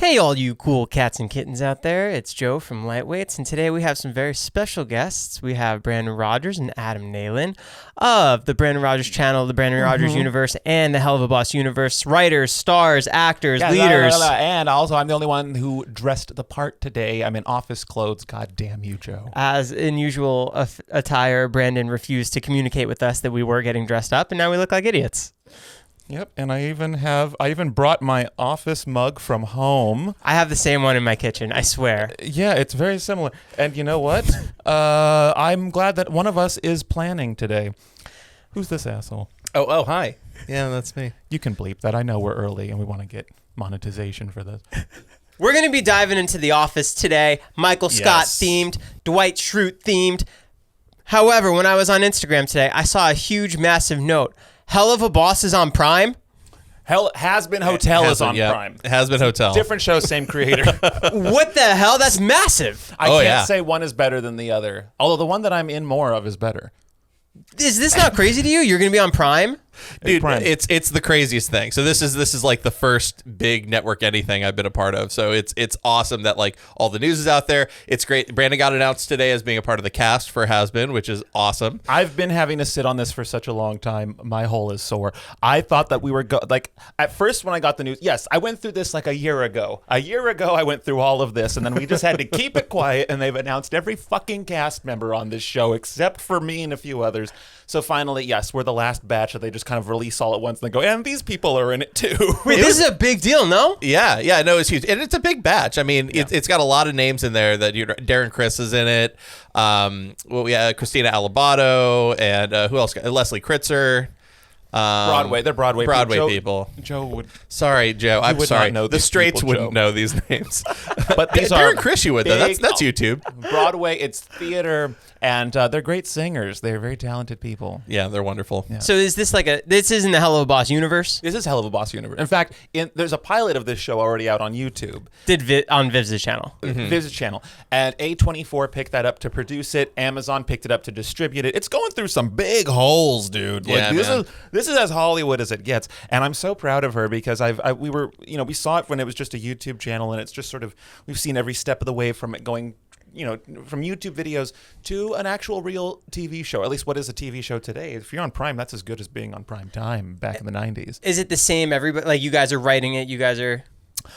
Hey, all you cool cats and kittens out there. It's Joe from Lightweights, and today we have some very special guests. We have Brandon Rogers and Adam Neyan of the Brandon Rogers channel, the Brandon Rogers universe, and the Helluva Boss universe. Writers, stars, actors, leaders. And also, I'm the only one who dressed the part today. I'm in office clothes. God damn you, Joe. As in usual attire, Brandon refused to communicate with us that we were getting dressed up, and now we look like idiots. Yep, and I even brought my office mug from home. I have the same one in my kitchen, I swear. Yeah, it's very similar. And you know what? I'm glad that one of us is planning today. Who's this asshole? Oh, hi. Yeah, that's me. You can bleep that. I know we're early and we want to get monetization for this. We're going to be diving into The Office today. Michael Scott themed, Dwight Schrute themed. However, when I was on Instagram today, I saw a huge, massive note. Helluva Boss is on Prime. Hazbin Hotel is on Prime. Hazbin Hotel. Different show, same creator. What the hell? That's massive. I can't say one is better than the other. Although the one that I'm in more of is better. Is this not crazy to you? You're going to be on Prime? Dude, it's the craziest thing. So this is like the first big network anything I've been a part of. So it's awesome that like all the news is out there. It's great. Brandon got announced today as being a part of the cast for Hazbin, which is awesome. I've been having to sit on this for such a long time. My hole is sore. I thought that we were at first when I got the news. Yes, I went through this like a year ago. A year ago, I went through all of this, and then we just had to keep it quiet. And they've announced every fucking cast member on this show except for me and a few others. So finally, yes, we're the last batch that they just kind of release all at once and they go, and these people are in it too. Wait, this is a big deal, no? Yeah, no, it's huge. And it's a big batch. I mean, it's got a lot of names in there that Darren Criss is in it. We have Christina Alibato and who else? Leslie Kritzer. Broadway. They're Broadway people. Joe would. Sorry, Joe. I'm sorry. Know the Straights people, wouldn't Joe. know these names. But these Darren Criss, you would though. That's YouTube. Broadway. It's theater, and they're great singers. They're very talented people. Yeah, they're wonderful. Yeah. So is this this isn't the Helluva Boss universe? This is Helluva Boss universe. In fact, there's a pilot of this show already out on YouTube. On Viv's channel. Viv's channel. And A24 picked that up to produce it. Amazon picked it up to distribute it. It's going through some big holes, dude. Yeah, this is as Hollywood as it gets. And I'm so proud of her because we saw it when it was just a YouTube channel, and it's just sort of, we've seen every step of the way from it going, from YouTube videos to an actual real TV show. At least what is a TV show today? If you're on Prime, that's as good as being on Prime Time back in the 90s. Is it the same? Everybody, like you guys are writing it. You guys are.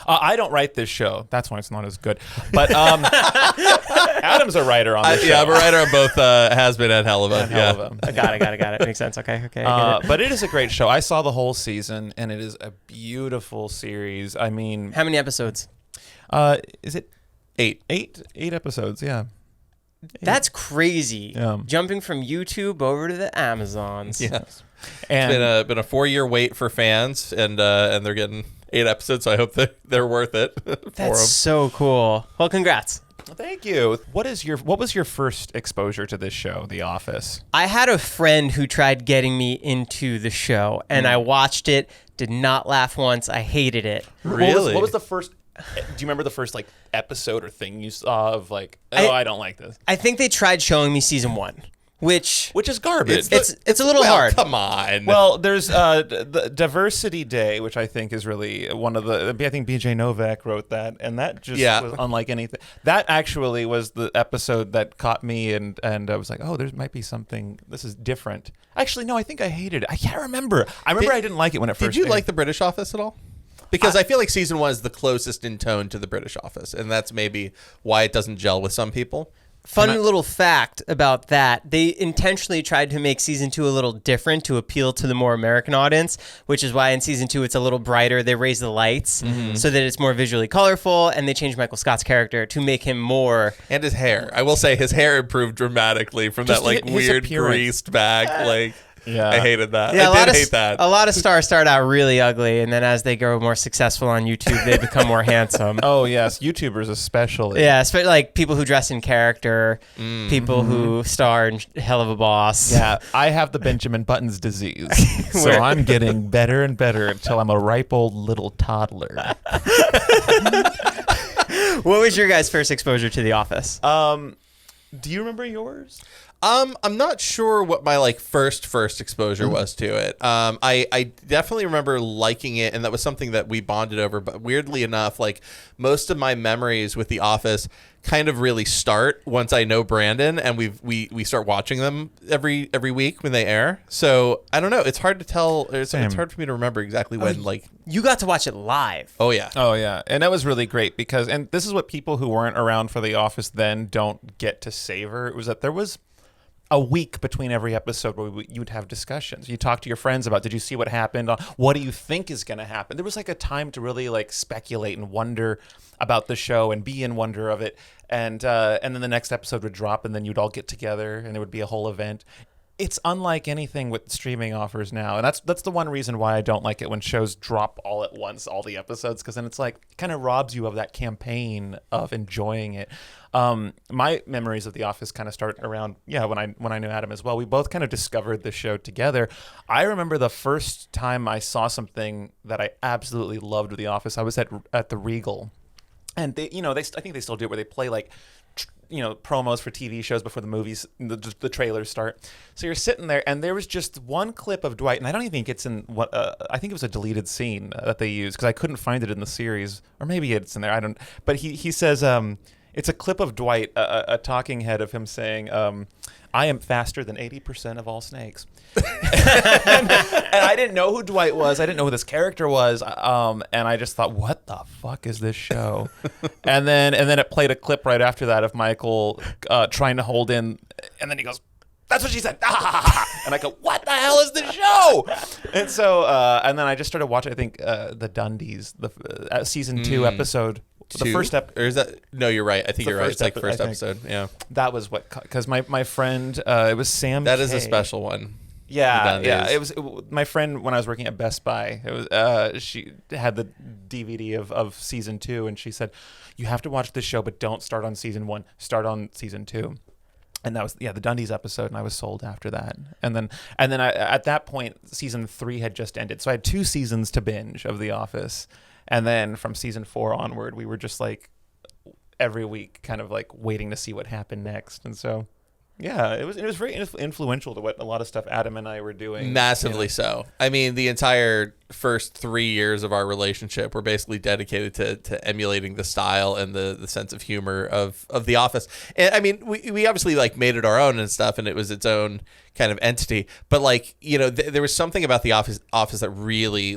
I don't write this show. That's why it's not as good. But Adam's a writer on this show. Yeah, I'm a writer on both Hazbin and Helluva. I got it. Makes sense. Okay. I get it. But it is a great show. I saw the whole season, and it is a beautiful series. I mean, how many episodes? Is it 8? 8 episodes. Yeah. That's crazy. Yeah. Jumping from YouTube over to the Amazons. Yes. And it's been a 4-year wait for fans, and they're getting 8 episodes, so I hope that they're worth it for them. That's so cool. Well, congrats. Thank you. What was your first exposure to this show, The Office? I had a friend who tried getting me into the show, and I watched it, did not laugh once. I hated it. Really? What was the first... Do you remember the first episode or thing you saw of I don't like this? I think they tried showing me season 1. Which is garbage. It's a little hard. Come on. Well, there's the Diversity Day, which I think is really one of the. I think BJ Novak wrote that, and that just was unlike anything. That actually was the episode that caught me, and I was like, oh, there might be something. This is different. Actually, no, I think I hated it. I can't remember. I didn't like it when it first. Did you like the British Office at all? Because I feel like season 1 is the closest in tone to the British Office, and that's maybe why it doesn't gel with some people. Fun little fact about that, they intentionally tried to make season 2 a little different to appeal to the more American audience, which is why in season 2 it's a little brighter. They raise the lights so that it's more visually colorful, and they changed Michael Scott's character to make him more... And his hair. I will say his hair improved dramatically from that weird greased back, Yeah, I hated that. Yeah, I did hate that. A lot of stars start out really ugly, and then as they grow more successful on YouTube, they become more handsome. Oh, yes. YouTubers especially. Yeah, especially like people who dress in character, people who star in Helluva Boss. Yeah, I have the Benjamin Buttons disease, so I'm getting better and better until I'm a ripe old little toddler. What was your guys' first exposure to The Office? Do you remember yours? I'm not sure what my like first exposure was to it. I definitely remember liking it, and that was something that we bonded over. But weirdly enough, like most of my memories with The Office kind of really start once I know Brandon, and we start watching them every week when they air. So I don't know. It's hard to tell. It's hard for me to remember exactly when. Like you got to watch it live. Oh yeah. Oh yeah, and that was really great because, and this is what people who weren't around for The Office then don't get to savor. It was that there was a week between every episode where you would have discussions. You talk to your friends about, did you see what happened? What do you think is going to happen? There was like a time to really like speculate and wonder about the show and be in wonder of it. And then the next episode would drop, and then you'd all get together, and it would be a whole event. It's unlike anything with streaming offers now, and that's the one reason why I don't like it when shows drop all at once, all the episodes, because then it's like it kind of robs you of that campaign of enjoying it. My memories of The Office kind of start around when I knew Adam as well. We both kind of discovered the show together. I remember the first time I saw something that I absolutely loved with The Office. I was at the Regal, and they I think they still do it where they play like promos for TV shows before the movies, the trailers start. So you're sitting there, and there was just one clip of Dwight, and I don't even think it's in what I think it was a deleted scene that they used because I couldn't find it in the series, or maybe it's in there. I don't. But he says it's a clip of Dwight, a talking head of him saying, "I am faster than 80% of all snakes." and I didn't know who Dwight was. I didn't know who this character was. And I just thought, what the fuck is this show? and then it played a clip right after that of Michael trying to hold in, and then he goes, "That's what she said." And I go, "What the hell is this show?" And so, and then I just started watching, I think, the Dundies, the season 2 episode. The first or is that? No, you're right. I think you're right. It's like first episode. Yeah. That was what, because my friend, it was Sam. That is a special one. Yeah, yeah. It was my friend when I was working at Best Buy. It was she had the DVD of season 2, and she said, "You have to watch this show, but don't start on season 1. Start on season 2." And that was the Dundies episode, and I was sold after that. And then at that point, season 3 had just ended, so I had 2 seasons to binge of The Office. And then from season 4 onward, we were just like every week kind of like waiting to see what happened next. And so, yeah, it was very influential to what a lot of stuff Adam and I were doing. Massively so. I mean, the entire first 3 years of our relationship were basically dedicated to emulating the style and the sense of humor of The Office. And I mean, we obviously like made it our own and stuff, and it was its own kind of entity. But like, there was something about The Office that really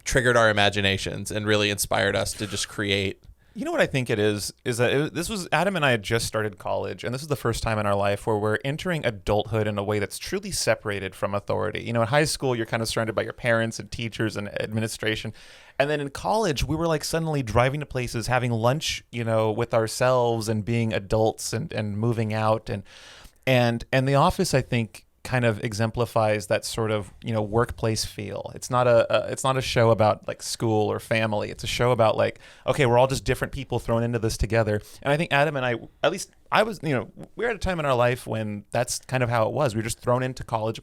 triggered our imaginations and really inspired us to just create. You know what I think it is that this was Adam and I had just started college, and this is the first time in our life where we're entering adulthood in a way that's truly separated from authority. In high school, you're kind of surrounded by your parents and teachers and administration. And then in college, we were like suddenly driving to places, having lunch, with ourselves and being adults and moving out. And The Office, I think, kind of exemplifies that sort of workplace feel. It's not a show about like school or family. It's a show about like, okay, we're all just different people thrown into this together. And I think Adam and I, at least I was, we were at a time in our life when that's kind of how it was. We were just thrown into college.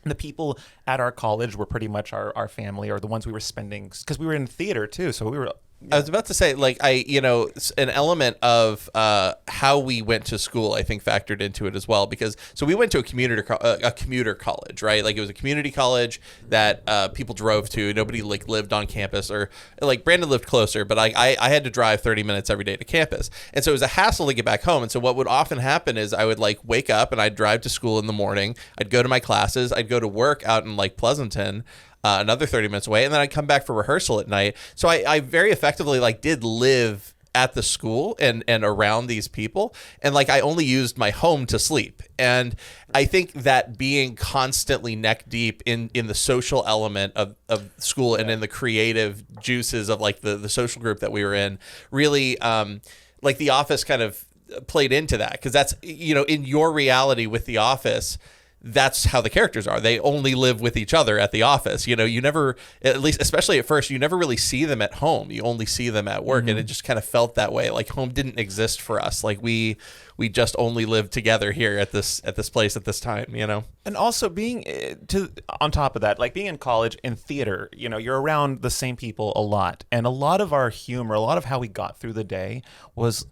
And the people at our college were pretty much our family, or the ones we were spending, because we were in theater too. So we were. I was about to say, like, an element of how we went to school, I think, factored into it as well. Because so we went to a commuter college, right? Like, it was a community college that people drove to. Nobody like lived on campus, or like Brandon lived closer, but I had to drive 30 minutes every day to campus, and so it was a hassle to get back home. And so what would often happen is I would like wake up and I'd drive to school in the morning. I'd go to my classes. I'd go to work out in like Pleasanton. Another 30 minutes away, and then I'd come back for rehearsal at night. So I very effectively did live at the school and around these people, and I only used my home to sleep. And I think that being constantly neck deep in the social element of school and in the creative juices of the social group that we were in really The Office kind of played into that, because that's in your reality with The Office, that's how the characters are. They only live with each other at the office. You never, at least, especially at first, you never really see them at home. You only see them at work. Mm-hmm. And it just kind of felt that way. Like home didn't exist for us. Like we just only lived together here at this place at this time, And also being on top of that, like being in college in theater, you're around the same people a lot. And a lot of our humor, a lot of how we got through the day was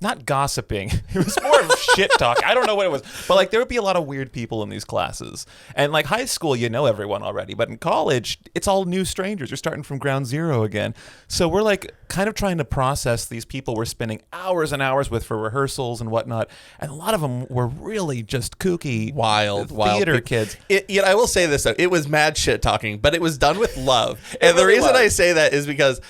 not gossiping. It was more of shit talk. I don't know what it was. But like there would be a lot of weird people in these classes. And like high school, you know everyone already. But in college, it's all new strangers. You're starting from ground zero again. So we're like kind of trying to process these people we're spending hours and hours with for rehearsals and whatnot. And a lot of them were really just kooky, wild theater kids. I will say this though, it was mad shit talking, but it was done with love. And the really reason was. I say that is because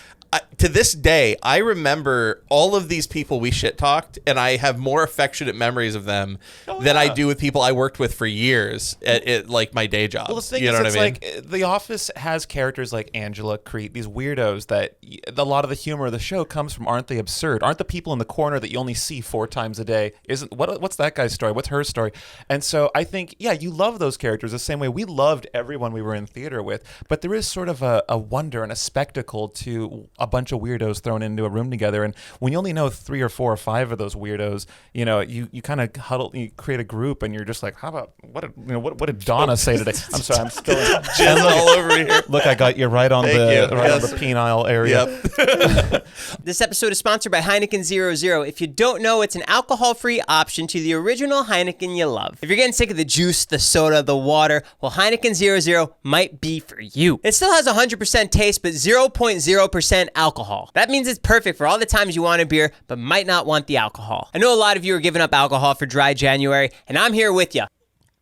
to this day, I remember all of these people we shit talked, and I have more affectionate memories of them than I do with people I worked with for years at like my day job. Well, the thing you know is, what I mean? like The Office has characters like Angela, Crete, these weirdos that a lot of the humor of the show comes from. Aren't they absurd? Aren't the people in the corner that you only see 4 times a day? What's that guy's story? What's her story? And so I think, yeah, you love those characters the same way we loved everyone we were in theater with. But there is sort of a wonder and a spectacle to a bunch of weirdos thrown into a room together, and when you only know 3 or 4 or 5 of those weirdos, you know, you kind of huddle, you create a group, and you're just like, how about what did Donna say today? I'm sorry, I'm still Jizz all over here. Look, I got you right on Thank the you. right Yes. on the penile area. Yep. This episode is sponsored by Heineken 0.0. If you don't know, it's an alcohol-free option to the original Heineken you love. If you're getting sick of the juice, the soda, the water, well, Heineken 0.0 might be for you. It still has 100% taste, but 0.0% alcohol. That means it's perfect for all the times you want a beer, but might not want the alcohol. I know a lot of you are giving up alcohol for dry January, and I'm here with you.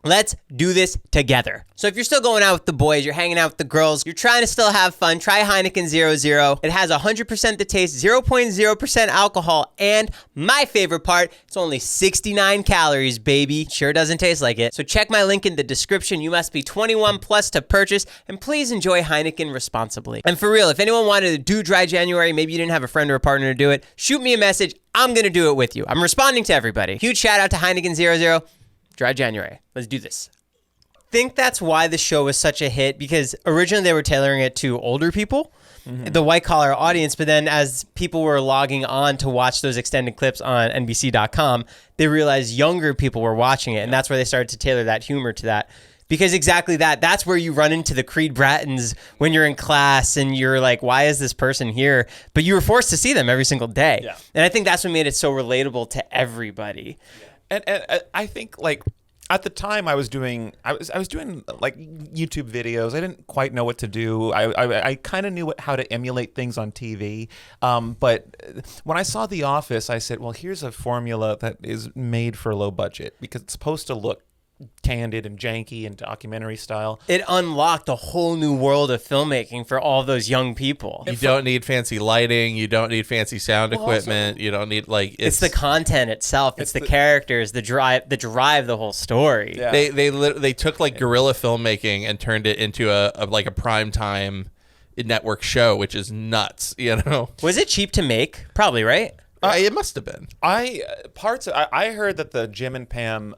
Let's do this together. So if you're still going out with the boys, you're hanging out with the girls, you're trying to still have fun, try Heineken 0.0. It has 100% the taste, 0.0% alcohol, and my favorite part, it's only 69 calories, baby. Sure doesn't taste like it. So check my link in the description. You must be 21 plus to purchase, and please enjoy Heineken responsibly. And for real, if anyone wanted to do dry January, maybe you didn't have a friend or a partner to do it, shoot me a message. I'm gonna do it with you. I'm responding to everybody. Huge shout out to Heineken 0.0. Dry January. Let's do this. I think that's why the show was such a hit, because originally they were tailoring it to older people, the white collar audience, but then as people were logging on to watch those extended clips on NBC.com, they realized younger people were watching it, and that's where they started to tailor that humor to that. Because exactly that's where you run into the Creed Brattons when you're in class and you're like, why is this person here? But you were forced to see them every single day. Yeah. And I think that's what made it so relatable to everybody. And I think like at the time I was doing like YouTube videos. I didn't quite know what to do. I kind of knew how to emulate things on TV. But when I saw The Office, I said, well, here's a formula that is made for low budget because it's supposed to look candid and janky and documentary style. It unlocked a whole new world of filmmaking for all those young people. You don't need fancy lighting. You don't need fancy sound equipment. You don't need like it's the content itself. It's the characters, the drive the whole story. Yeah. They took like guerrilla filmmaking and turned it into a like a primetime network show, which is nuts. You know, was it cheap to make? Probably, right? It must have been. I heard that the Jim and Pam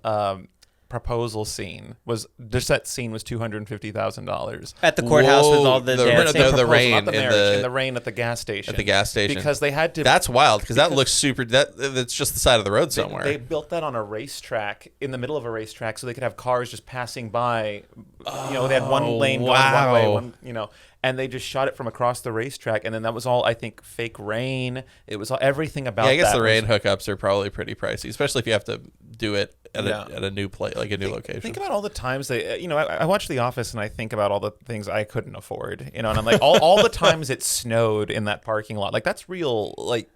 proposal scene was $250,000 at the courthouse with all the rain in the rain at the gas station. At the gas station because they had to. That's wild because that looks super. That's just the side of the road somewhere. They built that on a racetrack in the middle of a racetrack so they could have cars just passing by. You know, they had one lane going one way, one. You know. And they just shot it from across the racetrack, and then that was all, I think, fake rain. It was all, everything about that. Yeah, I guess the rain hookups are probably pretty pricey, especially if you have to do it at a new place, like a new location. Think about all the times I watch The Office, and I think about all the things I couldn't afford, and I'm like, all the times it snowed in that parking lot. Like, that's real, like,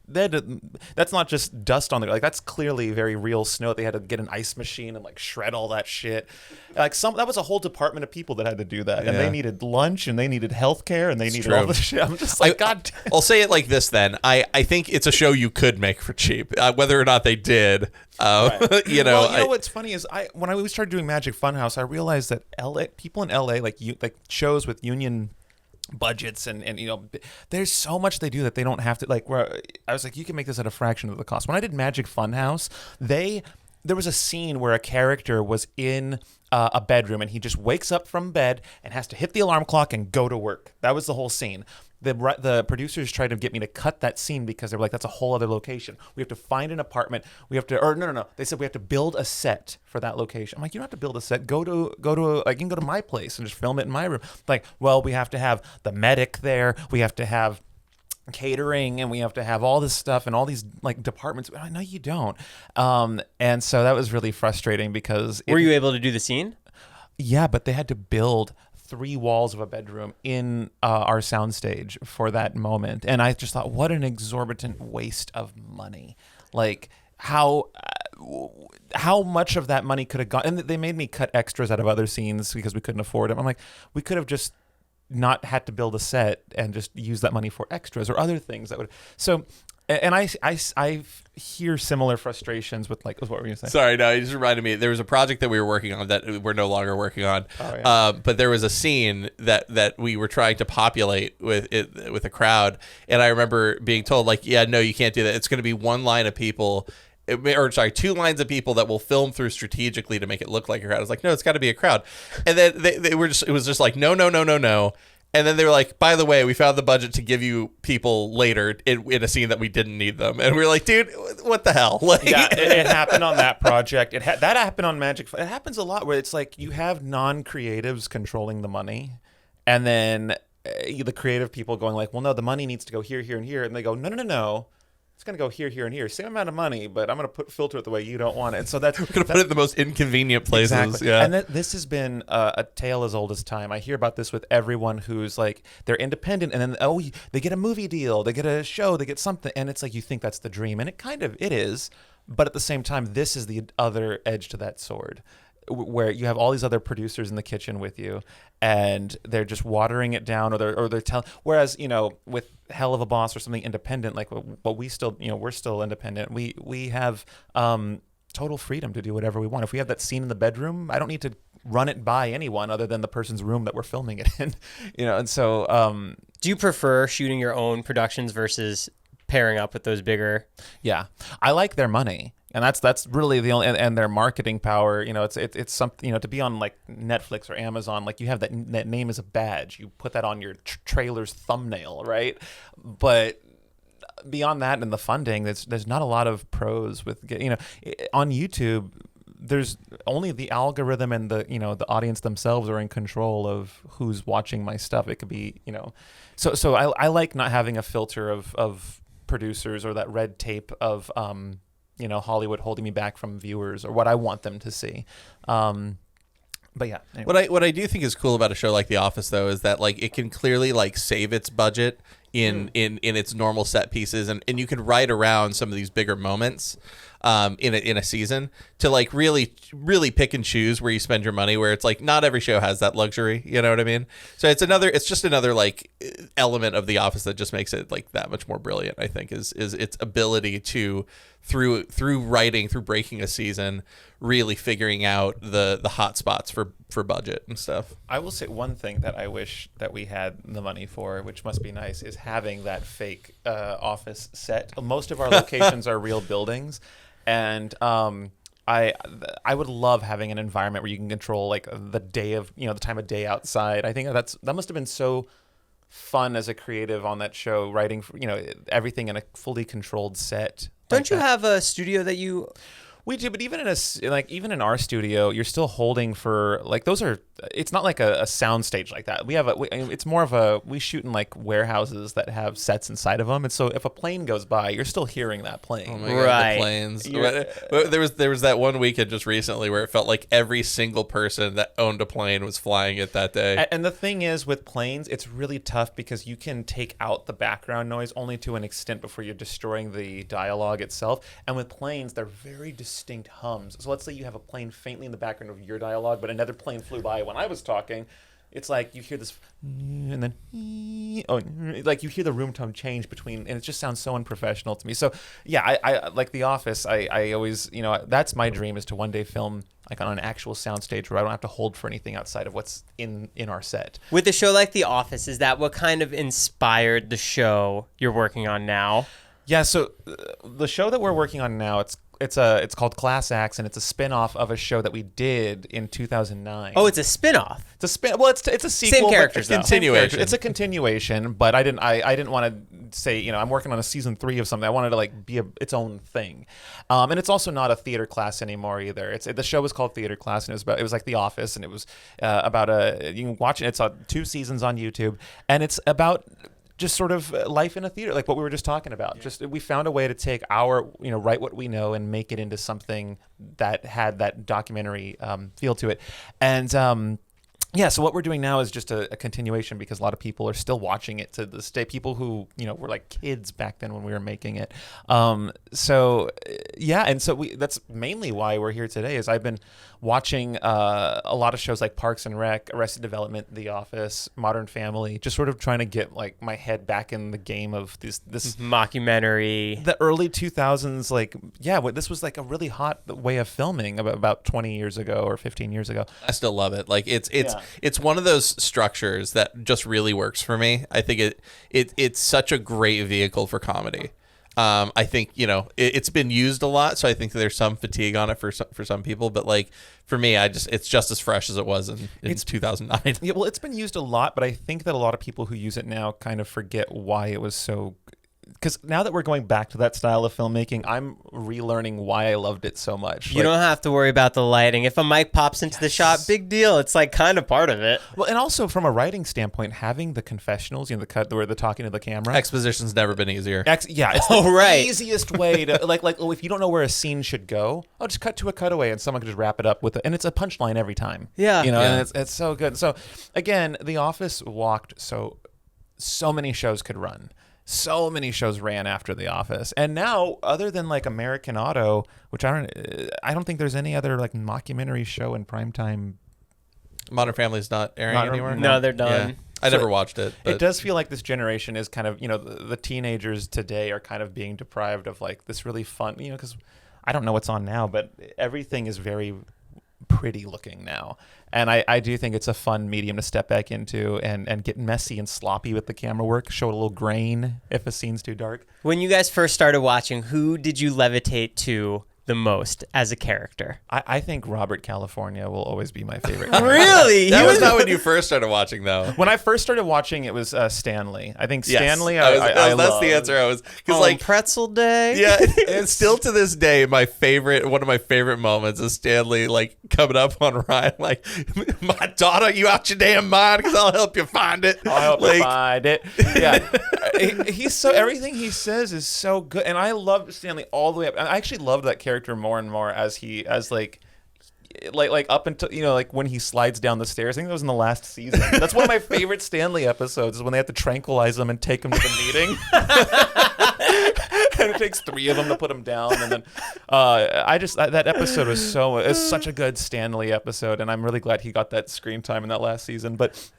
that's not just dust on there. Like, that's clearly very real snow. They had to get an ice machine and like shred all that shit. Like that was a whole department of people that had to do that, and they needed lunch, and they needed healthcare, and they needed all this shit. I'm just like, God damn. I'll say it like this then. I think it's a show you could make for cheap, whether or not they did. Right. You know, what's funny is when we started doing Magic Funhouse, I realized that people in LA like shows with union budgets and you know, there's so much they do that they don't have to, like, where I was like, you can make this at a fraction of the cost. When I did Magic Funhouse, there was a scene where a character was in a bedroom, and he just wakes up from bed and has to hit the alarm clock and go to work. That was the whole scene. The producers tried to get me to cut that scene because they were like, that's a whole other location. We have to find an apartment. We have to, or no. They said we have to build a set for that location. I'm like, you don't have to build a set. Go to like, you can go to my place and just film it in my room. Like, well, we have to have the medic there. We have to have catering, and we have to have all this stuff and all these like departments. No, you don't. And so that was really frustrating because Were you able to do the scene? yeah, but they had to build 3 walls of a bedroom in our soundstage for that moment, and I just thought, what an exorbitant waste of money. Like how much of that money could have gone, and they made me cut extras out of other scenes because we couldn't afford them. I'm like, we could have just not had to build a set and just use that money for extras or other things that would. So, and I hear similar frustrations with like, what were you gonna say? Sorry, no, it just reminded me. There was a project that we were working on that we're no longer working on. Oh, yeah. But there was a scene that we were trying to populate with a crowd, and I remember being told like, yeah, no, you can't do that. It's going to be one line of people. Or sorry, 2 lines of people that will film through strategically to make it look like a crowd. I was like, no, it's got to be a crowd. And then they were just, it was just like, no. And then they were like, by the way, we found the budget to give you people later in a scene that we didn't need them. And we were like, dude, what the hell? Like, Yeah, it happened on that project. That happened on Magic. It happens a lot where it's like you have non-creatives controlling the money, and then the creative people going like, well, no, the money needs to go here, here, and here. And they go, no. It's going to go here, here, and here. Same amount of money, but I'm going to filter it the way you don't want it. And so that's we're going to put it in the most inconvenient places. Exactly. Yeah. And this has been a tale as old as time. I hear about this with everyone who's like, they're independent, and then, they get a movie deal, they get a show, they get something. And it's like, you think that's the dream. And it is. But at the same time, this is the other edge to that sword, where you have all these other producers in the kitchen with you, and they're just watering it down, or they're telling. Whereas with Helluva Boss or something independent, like what we still we're still independent. We have total freedom to do whatever we want. If we have that scene in the bedroom, I don't need to run it by anyone other than the person's room that we're filming it in. And so Do you prefer shooting your own productions versus pairing up with those bigger? yeah, I like their money. And that's really the only, and their marketing power. It's something, to be on like Netflix or Amazon, like you have that name as a badge. You put that on your trailer's thumbnail, right? But beyond that and the funding, there's not a lot of pros with on YouTube. There's only the algorithm and the audience themselves are in control of who's watching my stuff. It could be so I like not having a filter of producers or that red tape of Hollywood holding me back from viewers or what I want them to see. But yeah, anyway. What I do think is cool about a show like The Office, though, is that like it can clearly like save its budget in its normal set pieces, and you can write around some of these bigger moments in a season to like really pick and choose where you spend your money, where it's like not every show has that luxury, you know what I mean? So it's just another like element of The Office that just makes it like that much more brilliant, I think, is its ability to through writing, through breaking a season, really figuring out the hot spots for budget and stuff. I will say one thing that I wish that we had the money for, which must be nice, is having that fake office set. Most of our locations are real buildings, and I would love having an environment where you can control like the day of the time of day outside. I think that must have been so fun as a creative on that show, writing everything in a fully controlled set. Don't you have a studio that you? We do, but even in our studio, you're still holding for like those are. It's not like a sound stage like that. It's more of we shoot in like warehouses that have sets inside of them, and so if a plane goes by, you're still hearing that plane. Oh my God, Right. the planes. There was that one weekend just recently where it felt like every single person that owned a plane was flying it that day. And the thing is, with planes, it's really tough because you can take out the background noise only to an extent before you're destroying the dialogue itself. And with planes, they're very distinct hums. So let's say you have a plane faintly in the background of your dialogue, but another plane flew by when I was talking. It's like you hear this, and then like you hear the room tone change between, and it just sounds so unprofessional to me. So yeah, I like The Office. I always, that's my dream, is to one day film like on an actual soundstage where I don't have to hold for anything outside of what's in our set. With a show like The Office, is that what kind of inspired the show you're working on now? Yeah, so the show that we're working on now, it's called Class Acts, and it's a spin-off of a show that we did in 2009. Oh, it's a spin-off. It's a spin. Well, it's a sequel. Same characters, but though. Continuation. It's a continuation, but I didn't want to say I'm working on a season 3 of something. I wanted to like be its own thing, and it's also not a theater class anymore either. The show was called Theater Class, and it was like The Office, and it was about you can watch it. It's 2 seasons on YouTube, and it's about just sort of life in a theater, like what we were just talking about. Just we found a way to take our, write what we know and make it into something that had that documentary feel to it. And yeah, so what we're doing now is just a continuation, because a lot of people are still watching it to this day. People who, were like kids back then when we were making it. So yeah, and so that's mainly why we're here today. Is I've been watching a lot of shows like Parks and Rec, Arrested Development, The Office, Modern Family, just sort of trying to get like my head back in the game of this mockumentary. The early 2000s, this was like a really hot way of filming about 20 years ago or 15 years ago. I still love it. Like it's one of those structures that just really works for me. I think it's such a great vehicle for comedy. I think it's been used a lot, so I think there's some fatigue on it for some people. But like for me, it's just as fresh as it was in 2009. Yeah, well, it's been used a lot, but I think that a lot of people who use it now kind of forget why it was so. Because now that we're going back to that style of filmmaking, I'm relearning why I loved it so much. You don't have to worry about the lighting. If a mic pops into the shot, big deal. It's like kind of part of it. Well, and also from a writing standpoint, having the confessionals, the cut where they're talking to the camera. Exposition's never been easier. It's the easiest way to like if you don't know where a scene should go, I'll just cut to a cutaway and someone can just wrap it up with and it's a punchline every time. Yeah. And it's so good. So again, The Office walked so many shows could run. So many shows ran after The Office, and now, other than like American Auto, which I don't think there's any other like mockumentary show in primetime. Modern Family's not airing anywhere. No, they're done. Yeah. I never watched it. But it does feel like this generation is kind of, the teenagers today are kind of being deprived of like this really fun, because I don't know what's on now, but everything is very pretty looking now. And I do think it's a fun medium to step back into and get messy and sloppy with the camera work, show a little grain if a scene's too dark. When you guys first started watching, who did you levitate to the most as a character? I think Robert California will always be my favorite. Really? That was not when you first started watching, though. When I first started watching, it was Stanley. I think Yes. Stanley. That's the answer. I was because like Pretzel Day. Yeah, and still to this day, one of my favorite moments is Stanley like coming up on Ryan like, "My daughter, you out your damn mind? Because I'll help you find it. I'll help you find it." Yeah, he's so everything he says is so good, and I love Stanley all the way up. I actually loved that character more and more as up until like when he slides down the stairs. I think that was in the last season. That's one of my favorite Stanley episodes, is when they have to tranquilize him and take him to the meeting. And it takes 3 of them to put him down, and then that episode was such a good Stanley episode, and I'm really glad he got that screen time in that last season. But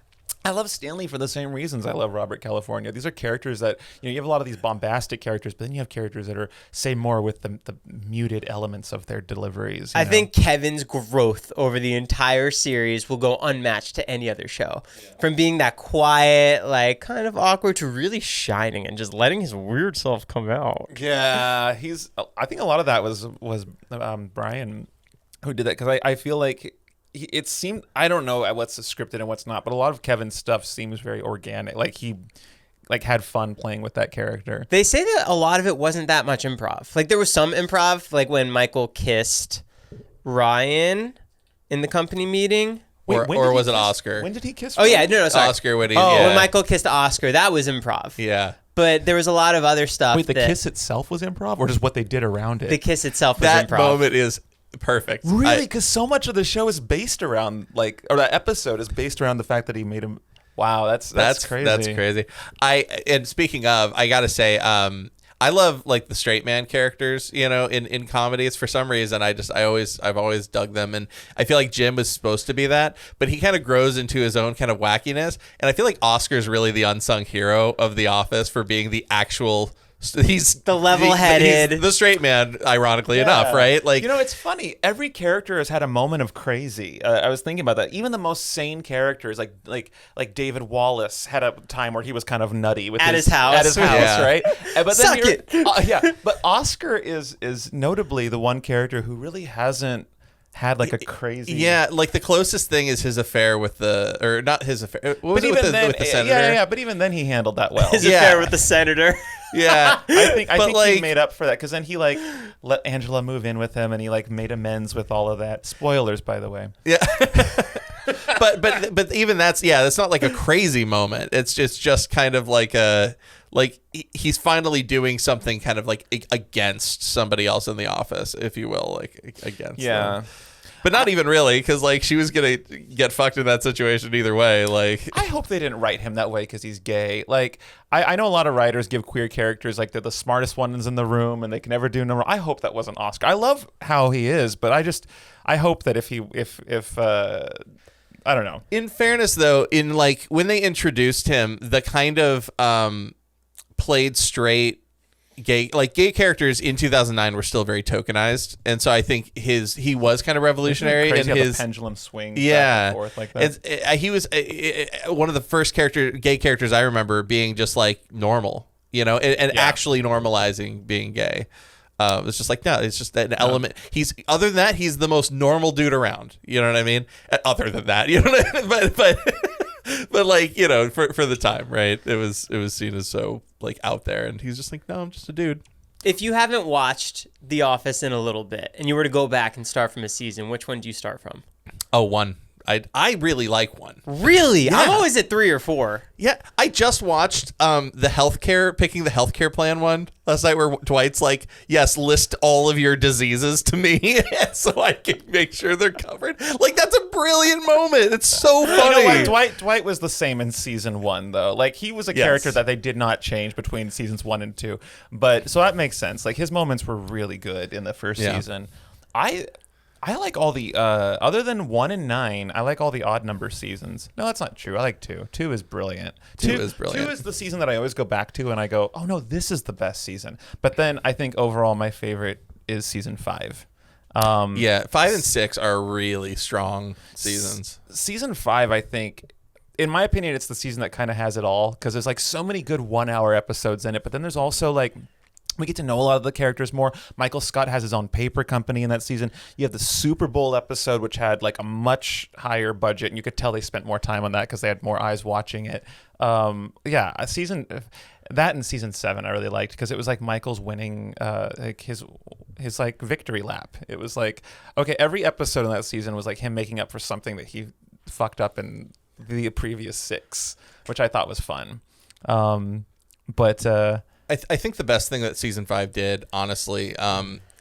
I love Stanley for the same reasons I love Robert California. These are characters that, you have a lot of these bombastic characters, but then you have characters that say more with the muted elements of their deliveries. I think Kevin's growth over the entire series will go unmatched to any other show. Yeah. From being that quiet, like kind of awkward, to really shining and just letting his weird self come out. Yeah, I think a lot of that was Brian who did that, because I feel like it seemed, I don't know what's scripted and what's not, but a lot of Kevin's stuff seems very organic. Like he had fun playing with that character. They say that a lot of it wasn't that much improv. Like there was some improv, like when Michael kissed Ryan in the company meeting. Or was it Oscar? When did he kiss? Oh yeah, no, sorry. Oscar when when Michael kissed Oscar, that was improv. Yeah. But there was a lot of other stuff. Wait, the kiss itself was improv, or just what they did around it? The kiss itself was that improv. That moment is perfect. Really? Because so much of the show is based around that episode is based around the fact that he made him. Wow, that's crazy. That's crazy. And speaking of, I gotta say, I love like the straight man characters, in comedies. For some reason, I've always dug them, and I feel like Jim was supposed to be that, but he kind of grows into his own kind of wackiness. And I feel like Oscar's really the unsung hero of The Office for being the actual. He's the level-headed, he's the straight man, ironically enough, right? Like, it's funny. Every character has had a moment of crazy. I was thinking about that. Even the most sane characters, like David Wallace, had a time where he was kind of nutty with his house, right? But Suck it. But Oscar is notably the one character who really hasn't had like a crazy. Yeah, like the closest thing is his affair with not his affair. What was it with the senator? Yeah. But even then, he handled that well. His affair with the senator. Yeah, I think he made up for that, because then he let Angela move in with him, and he made amends with all of that. Spoilers, by the way. Yeah. but even that's not like a crazy moment. It's just kind of like he's finally doing something kind of like against somebody else in the office, if you will, like against them. But not even really, because like she was gonna get fucked in that situation either way. Like, I hope they didn't write him that way because he's gay. Like, I know a lot of writers give queer characters like they're the smartest ones in the room and they can never do no wrong. I hope that wasn't Oscar. I love how he is, but I hope that if I don't know. In fairness, though, in like when they introduced him, the kind of played straight gay characters in 2009 were still very tokenized, and so I think he was kind of revolutionary in his the pendulum swing back and forth like that. He was one of the first gay characters I remember being just like normal, and actually normalizing being gay. It's just like, no, it's just an element. Other than that, he's the most normal dude around. You know what I mean? Other than that, you know what I mean? But like, for the time, right? It was seen as so like out there, and he's just like, no, I'm just a dude. If you haven't watched The Office in a little bit, and you were to go back and start from a season, which one do you start from? Oh, 1. I really like 1. Really? Yeah. I'm always at 3 or 4. Yeah, I just watched picking the healthcare plan one last night, where Dwight's like, yes, list all of your diseases to me so I can make sure they're covered. Like, that's a brilliant moment. It's so funny. You know what? Dwight was the same in season 1 though. Like, he was a character that they did not change between seasons 1 and 2. But so that makes sense. Like, his moments were really good in the first season. I like all the, other than 1 and 9, I like all the odd number seasons. No, that's not true. I like 2. 2 is brilliant. 2 is brilliant. 2 is the season that I always go back to and I go, oh no, this is the best season. But then I think overall my favorite is season 5. 5 and 6 are really strong seasons. Season 5, I think, in my opinion, it's the season that kind of has it all, because there's like so many good 1-hour episodes in it, but then there's also like, we get to know a lot of the characters more. Michael Scott has his own paper company in that season. You have the Super Bowl episode, which had like a much higher budget, and you could tell they spent more time on that because they had more eyes watching it. A season that and season 7 I really liked, because it was like Michael's winning like his like victory lap. It was like, okay, every episode in that season was like him making up for something that he fucked up in the previous 6, which I thought was fun. I think the best thing that season 5 did, honestly,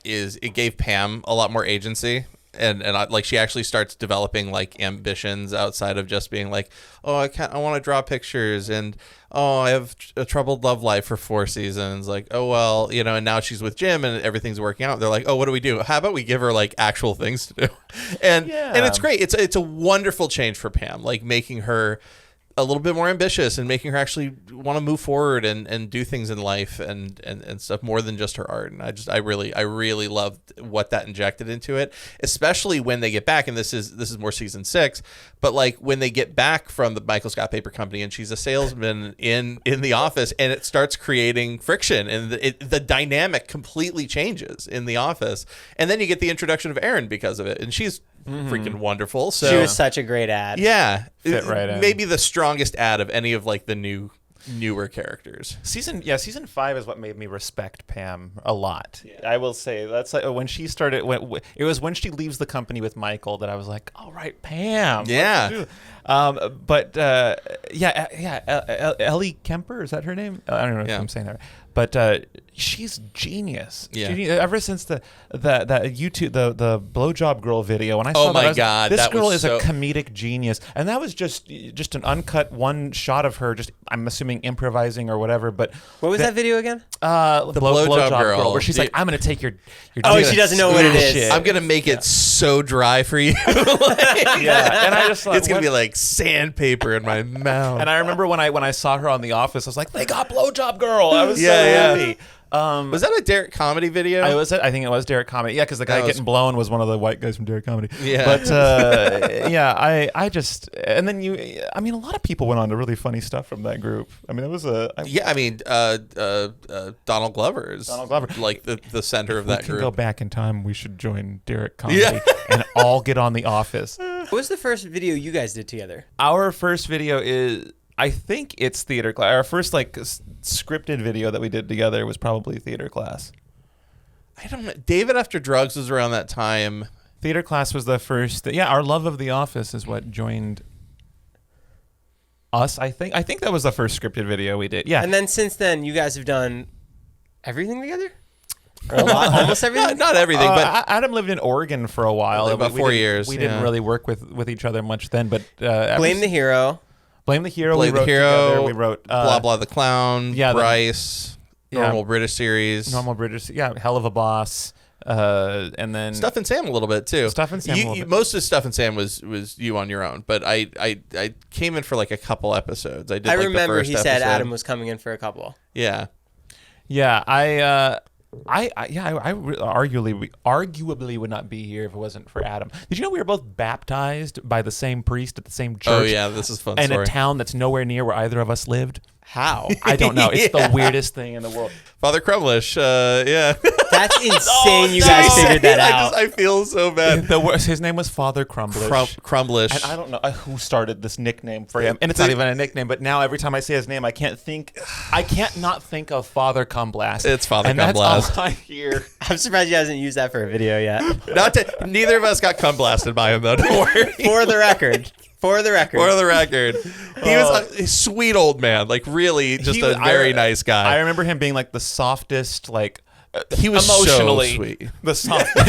is it gave Pam a lot more agency, and like she actually starts developing like ambitions outside of just being like, oh, I want to draw pictures, and oh, I have a troubled love life for 4 seasons. Like, oh well, and now she's with Jim and everything's working out. They're like, oh, what do we do? How about we give her like actual things to do? And it's great. It's a wonderful change for Pam, like making her a little bit more ambitious and making her actually want to move forward and do things in life and stuff more than just her art. And I really loved what that injected into it, especially when they get back. And this is more season 6, but like when they get back from the Michael Scott Paper Company and she's a salesman in the office, and it starts creating friction, and the dynamic completely changes in the office. And then you get the introduction of Erin because of it, and she's freaking wonderful. So she was such a great ad. Yeah, fit right in. Maybe the strongest ad of any of like the newer characters. Season 5 is what made me respect Pam a lot. Yeah. I will say that's like when she started. It was when she leaves the company with Michael that I was like, all right, Pam. Yeah. Ellie Kemper, is that her name? I don't know if I'm saying that right. But she's genius. Yeah. Ever since the YouTube the blowjob girl video, when I saw God, this girl is a comedic genius, and that was just an uncut one shot of her, just I'm assuming improvising or whatever. But what was that video again? The blowjob girl, where she's like, I'm gonna take your she doesn't know what it is. Shit. I'm gonna make it so dry for you. And I just thought, it's gonna be like sandpaper in my mouth. And I remember when I saw her on The Office, I was like, they got blowjob girl. I was so happy. Was that a Derek Comedy video? I think it was Derek Comedy. Yeah, because the guy getting blown was one of the white guys from Derek Comedy. Yeah. But I just, and then a lot of people went on to really funny stuff from that group. I mean, it was Donald Glover is like the center of that group. If we can go back in time, we should join Derek Comedy and all get on The Office. What was the first video you guys did together? Our first video is, I think it's theater class. Our first like scripted video that we did together was probably theater class. I don't know. David After Drugs was around that time. Theater class was the first. Our love of The Office is what joined us. I think that was the first scripted video we did. Yeah. And then since then, you guys have done everything together? Or a lot, almost everything? Not everything, but Adam lived in Oregon for a while. About 4 years. We didn't really work with each other much then, but Blame the Hero. Blame the Hero. Blame we the wrote Hero. Together. We wrote Blah Blah the Clown. Yeah, Bryce. Normal British series. Normal British. Yeah, Helluva Boss. And then Stuff and Sam a little bit too. Stuff and Sam. A little bit. Most of Stuff and Sam was you on your own, but I came in for like a couple episodes. I remember the first he said episode. Adam was coming in for a couple. Yeah. Yeah, I arguably would not be here if it wasn't for Adam. Did you know we were both baptized by the same priest at the same church? Oh yeah, this is a fun in story. a town that's nowhere near where either of us lived. How? I don't know. It's the weirdest thing in the world. Father Crumlish. Yeah. That's insane. You guys figured that out. I feel so bad. His name was Father Crumblish. Crumblish. And I don't know who started this nickname for him, and it's not even a nickname. But now every time I say his name, I can't not think of Father Cumblast. It's Father and Cumblast. That's all I hear. I'm surprised he hasn't used that for a video yet. Neither of us got cum blasted by him though. Don't worry. For the record. For the record, he was a sweet old man, like really just a very nice guy. I remember him being like the softest, like he was emotionally so sweet. The softest.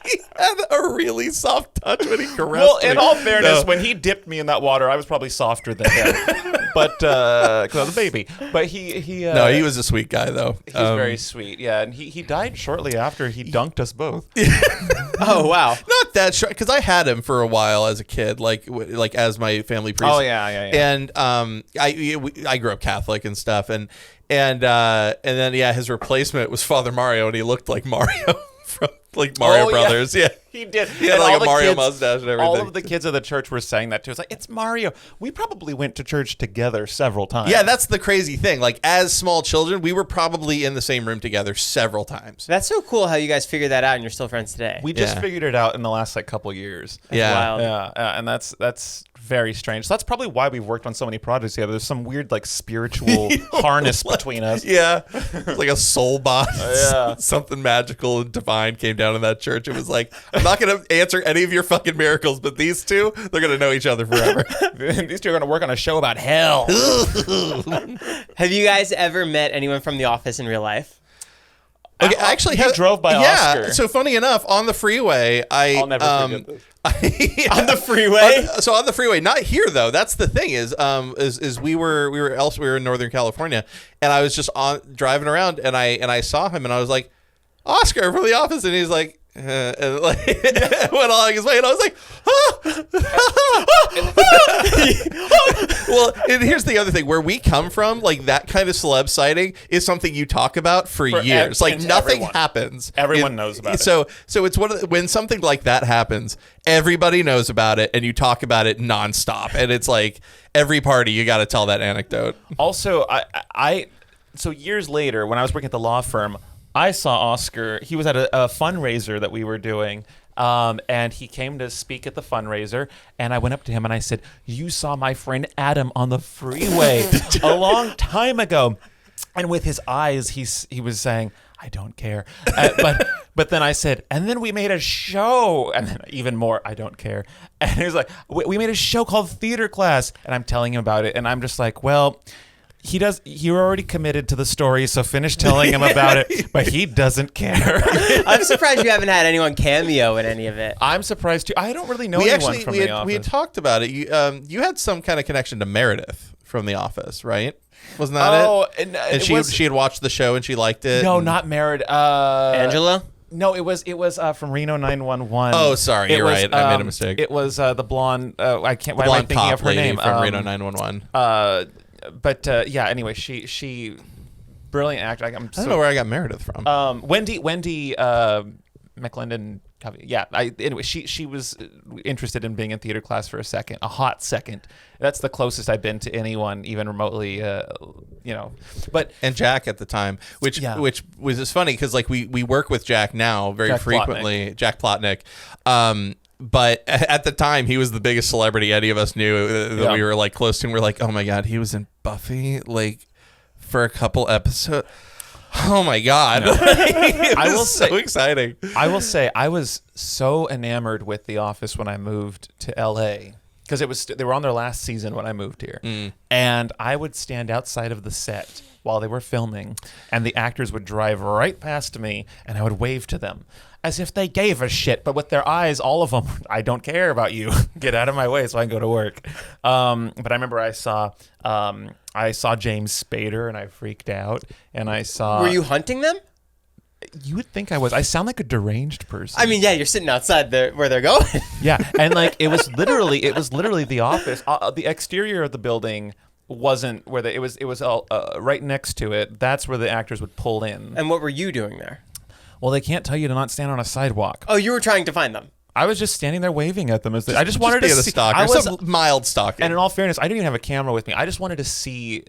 He had a really soft touch when he caressed Well, me. in all fairness, when he dipped me in that water, I was probably softer than him. But because I was a baby. But he no, he was a sweet guy though. He was very sweet, yeah. And he died shortly after he dunked us both. Oh wow! Not that short, because I had him for a while as a kid, like as my family priest. Oh yeah. And I grew up Catholic and stuff, and then his replacement was Father Mario, and he looked like Mario from like Mario Brothers. Yeah. He did. He had like a Mario mustache and everything. All of the kids of the church were saying that too. It's like, it's Mario. We probably went to church together several times. Yeah, that's the crazy thing. Like, as small children, we were probably in the same room together several times. That's so cool how you guys figured that out and you're still friends today. We just figured it out in the last couple years. That's wild. Yeah, and that's very strange. So that's probably why we've worked on so many projects together. There's some weird like spiritual harness between us. Yeah, it's like a soul bond. Yeah. Something magical and divine came down in that church. It was like, I'm not going to answer any of your fucking miracles, but these two, they're going to know each other forever. These two are going to work on a show about hell. Have you guys ever met anyone from The Office in real life? Okay, actually, he drove by Oscar. So funny enough, on the freeway, I'll never forget this. On the freeway? On the freeway, not here though. That's the thing is we were elsewhere in Northern California, and I was just driving around, and I saw him, and I was like, Oscar from The Office, and he's like. And like went along his way, and I was like, well, and here's the other thing: where we come from, like that kind of celeb sighting is something you talk about for years. Like nothing happens. Everyone knows about it. So it's when something like that happens, everybody knows about it, and you talk about it nonstop. And it's like every party you got to tell that anecdote. Also, so years later, when I was working at the law firm, I saw Oscar. He was at a fundraiser that we were doing, and he came to speak at the fundraiser. And I went up to him and I said, "You saw my friend Adam on the freeway a long time ago." And with his eyes, he was saying, "I don't care." But then I said, "And then we made a show," and then even more, "I don't care." And he was like, "We made a show called Theater Class," and I'm telling him about it, and I'm just like, well. You're already committed to the story, so finish telling him about it, but he doesn't care. I'm surprised you haven't had anyone cameo in any of it. I'm surprised too. I don't really know anyone from The Office. We had talked about it. You had some kind of connection to Meredith from The Office, right? Wasn't that it? And she had watched the show and she liked it. No, not Meredith. Angela? No, it was from Reno 911. Oh, sorry, you're right. I made a mistake. It was the blonde. I can't. The why am I blonde thinking of her lady name? from Reno 911. But yeah. Anyway, she brilliant actor. I don't know where I got Meredith from. Wendy McClendon. Yeah. Anyway, she was interested in being in Theater Class for a hot second. That's the closest I've been to anyone, even remotely. But and Jack at the time, which was just funny because like we work with Jack now very frequently. Jack Plotnick. But at the time, he was the biggest celebrity any of us knew that we were like close to. And we're like, oh my god, he was in Buffy like for a couple episodes. Oh my God. I will so say, exciting. I will say I was so enamored with The Office when I moved to LA because they were on their last season when I moved here. And I would stand outside of the set while they were filming, and the actors would drive right past me, and I would wave to them as if they gave a shit, but with their eyes, all of them, I don't care about you. Get out of my way so I can go to work. But I remember I saw James Spader, and I freaked out, and I saw... Were you hunting them? You would think I was. I sound like a deranged person. I mean, yeah, you're sitting outside where they're going. Yeah, and like it was literally The Office. The exterior of the building wasn't where it was right next to it. That's where the actors would pull in. And what were you doing there? Well, they can't tell you to not stand on a sidewalk. Oh, you were trying to find them. I was just standing there waving at them as I just wanted to see. Stalker. I was Some mild stalking. And in all fairness, I didn't even have a camera with me. I just wanted to see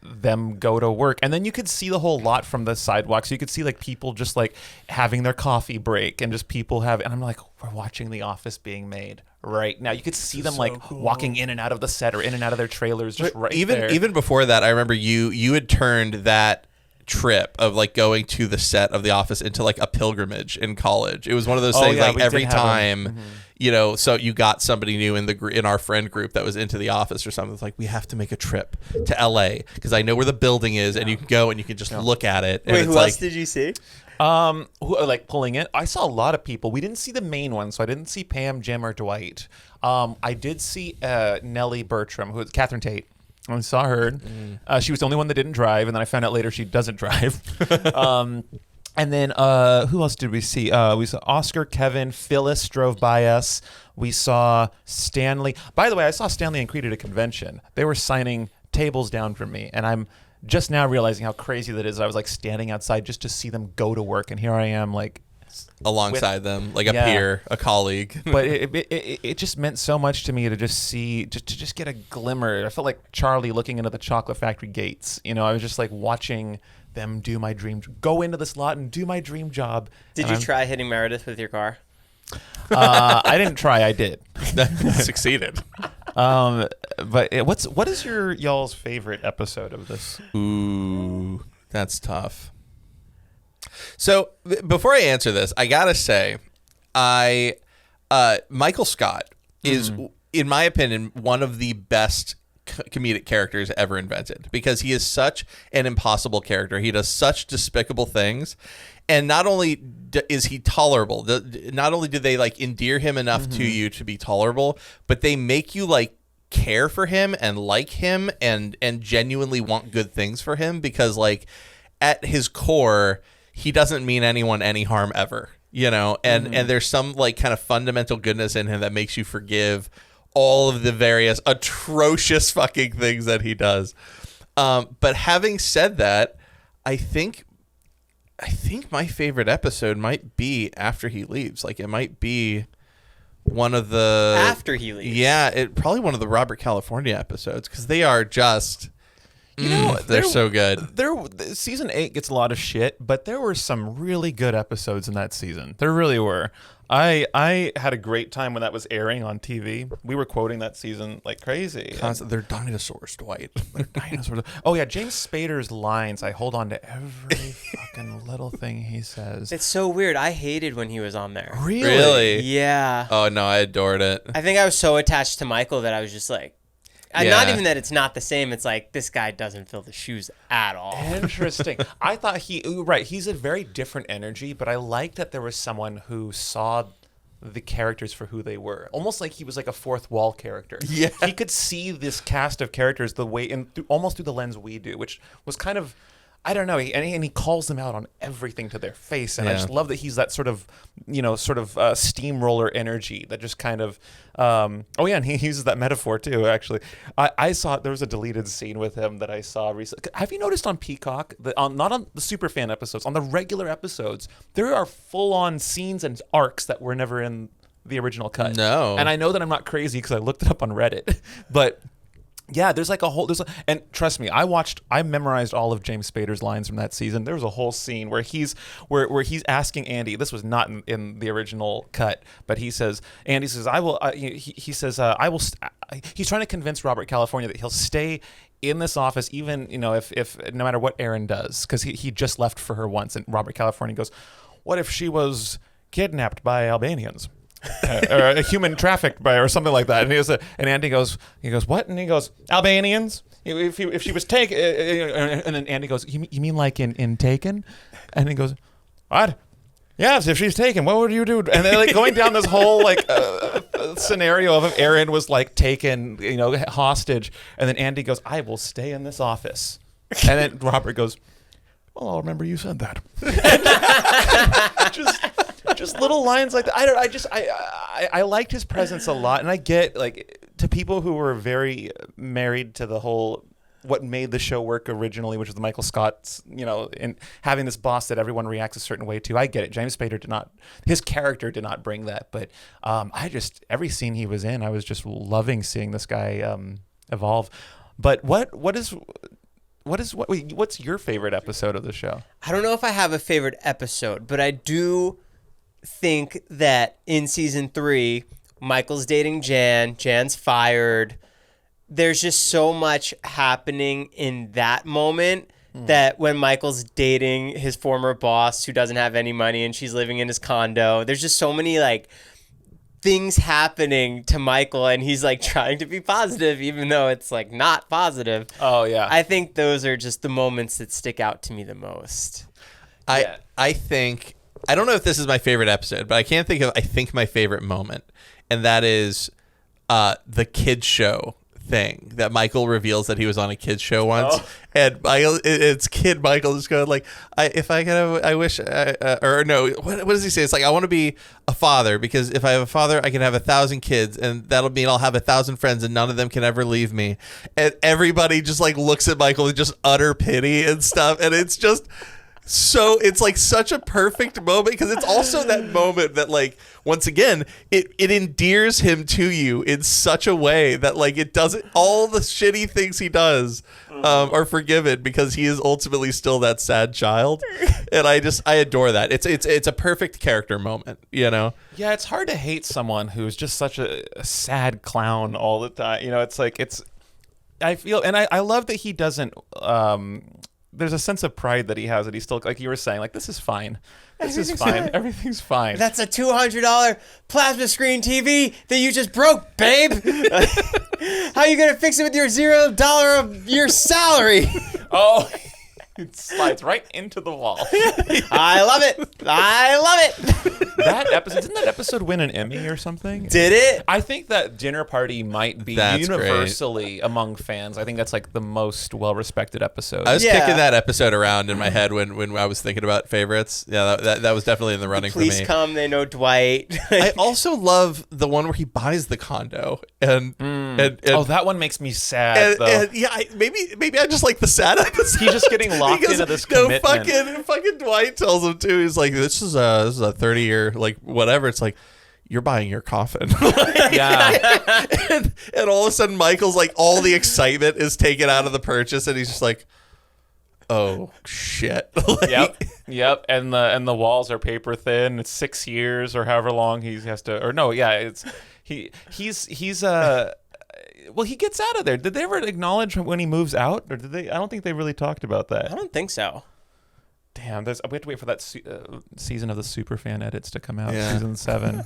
them go to work, and then you could see the whole lot from the sidewalk, so you could see like people just like having their coffee break, and just people and I'm like, we're watching The Office being made right now. You could see them walking in and out of the set or in and out of their trailers just right there. Even before that, I remember you had turned that trip of like going to the set of The Office into like a pilgrimage in college. It was one of those things like every time, you know, so you got somebody new in our friend group that was into The Office or something. It's like, we have to make a trip to LA because I know where the building is, and you can go and you can just look at it. And Wait, who else did you see? Who like pulling it? I saw a lot of people. We didn't see the main one, so I didn't see Pam, Jim, or Dwight. I did see Nellie Bertram, who was Catherine Tate. I saw her. She was the only one that didn't drive, and then I found out later she doesn't drive. And then who else did we see? We saw Oscar, Kevin, Phyllis drove by us. We saw Stanley. By the way, I saw Stanley and Creed at a convention. They were signing tables down for me, and I'm just now realizing how crazy that is. I was like standing outside just to see them go to work, and here I am like alongside them, like a peer, a colleague. But it just meant so much to me to just see, to just get a glimmer. I felt like Charlie looking into the chocolate factory gates. You know, I was just like watching them go into this lot and do my dream job. Did you try hitting Meredith with your car? I didn't try. I did. Succeeded. But what is y'all's favorite episode of this? Ooh, that's tough. So before I answer this, I gotta say, Michael Scott is, in my opinion, one of the best comedic characters ever invented, because he is such an impossible character. He does such despicable things, and not only is he tolerable, not only do they like endear him enough to you to be tolerable, but they make you like care for him and like him and genuinely want good things for him, because like at his core, he doesn't mean anyone any harm ever, you know, and there's some like kind of fundamental goodness in him that makes you forgive all of the various atrocious fucking things that he does. But having said that, I think my favorite episode might be after he leaves. Like it might be one of the after he leaves. Yeah, probably one of the Robert California episodes, because they are just. You know, they're so good. Season 8 gets a lot of shit, but there were some really good episodes in that season. There really were. I had a great time when that was airing on TV. We were quoting that season like crazy. They're dinosaurs, Dwight. They're dinosaurs. Oh yeah, James Spader's lines. I hold on to every fucking little thing he says. It's so weird. I hated when he was on there. Really? Yeah. Oh no, I adored it. I think I was so attached to Michael that I was just like, not even that it's not the same. It's like, this guy doesn't fill the shoes at all. Interesting. I thought he's a very different energy, but I liked that there was someone who saw the characters for who they were. Almost like he was like a fourth wall character. Yeah. He could see this cast of characters the way, almost through the lens we do, which was kind of, I don't know, and he calls them out on everything to their face, and I just love that he's that sort of steamroller energy that just kind of, and he uses that metaphor too, actually. I saw, there was a deleted scene with him that I saw recently. Have you noticed on Peacock, not on the Superfan episodes, on the regular episodes, there are full-on scenes and arcs that were never in the original cut? No. And I know that I'm not crazy because I looked it up on Reddit, but... Yeah, and trust me, I memorized all of James Spader's lines from that season. There was a whole scene where he's asking Andy. This was not in the original cut, but Andy says, I will he's trying to convince Robert California that he'll stay in this office, even, if no matter what Aaron does, because he just left for her once, and Robert California goes, what if she was kidnapped by Albanians? Or a human trafficked by, or something like that. And Andy goes, what? And he goes, Albanians? If she was taken, and then Andy goes, you mean like in Taken? And he goes, what? Yes, if she's taken, what would you do? And they're like going down this whole scenario of if Aaron was like taken, hostage. And then Andy goes, I will stay in this office. And then Robert goes, well, I'll remember you said that. just little lines like that. I liked his presence a lot, and I get to people who were very married to the whole what made the show work originally, which was the Michael Scott's, and having this boss that everyone reacts a certain way to. I get it. James Spader his character did not bring that, but every scene he was in, I was just loving seeing this guy evolve. But what's your favorite episode of the show? I don't know if I have a favorite episode, but I do think that in season 3, Michael's dating Jan. Jan's fired. There's just so much happening in that moment that when Michael's dating his former boss who doesn't have any money and she's living in his condo, there's just so many things happening to Michael, and he's trying to be positive even though it's not positive. Oh yeah. I think those are just the moments that stick out to me the most. I think, I don't know if this is my favorite episode, but I think my favorite moment, and that is the kids show thing that Michael reveals that he was on a kids show once, and it's kid Michael just going what does he say? It's I want to be a father, because if I have a father, I can have 1,000 kids, and that'll mean I'll have 1,000 friends, and none of them can ever leave me. And everybody just looks at Michael with just utter pity and stuff, and it's just. So it's such a perfect moment, because it's also that moment that once again it endears him to you in such a way that it doesn't, all the shitty things he does are forgiven, because he is ultimately still that sad child, and I adore that. It's a perfect character moment, Yeah, it's hard to hate someone who's just such a sad clown all the time. I feel, and I love that he doesn't. There's a sense of pride that he has, that he's still, like you were saying, this is fine. This is fine. Everything's fine. That's a $200 plasma screen TV that you just broke, babe. How are you going to fix it with your $0 of your salary? Oh, it slides right into the wall. I love it. That episode, didn't that episode win an Emmy or something? Did it? I think that Dinner Party might be universally among fans. I think that's the most well-respected episode. I was kicking that episode around in my head when I was thinking about favorites. Yeah, that was definitely in the running for me. Police come, they know Dwight. I also love the one where he buys the condo, and that one makes me sad. Though. Maybe I just like the sad episode. He's just getting locked into this commitment. Fucking Dwight tells him too. He's like, this is a 30-year whatever. It's you're buying your coffin. Yeah. and all of a sudden Michael's all the excitement is taken out of the purchase, and he's just oh shit. Yep. And the walls are paper thin. It's 6 years or however long he has to, or no, yeah, it's he's well, he gets out of there. Did they ever acknowledge when he moves out, or did they? I don't think they really talked about that. I don't think so. Damn, we have to wait for that season of the Superfan edits to come out, season 7.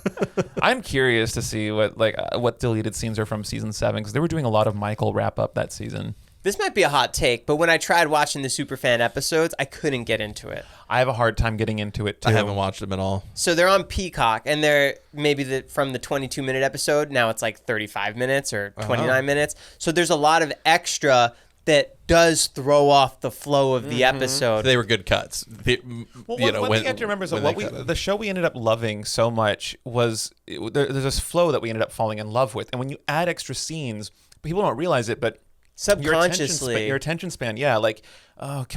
I'm curious to see what deleted scenes are from season 7, because they were doing a lot of Michael wrap up that season. This might be a hot take, but when I tried watching the Superfan episodes, I couldn't get into it. I have a hard time getting into it, too. I haven't watched them at all. So they're on Peacock, and they're maybe from the 22-minute episode, now it's 35 minutes or 29 minutes. So there's a lot of extra that does throw off the flow of the episode. They were good cuts. One thing you have to remember is that the show we ended up loving so much was there's this flow that we ended up falling in love with. And when you add extra scenes, people don't realize it, but subconsciously your attention span, can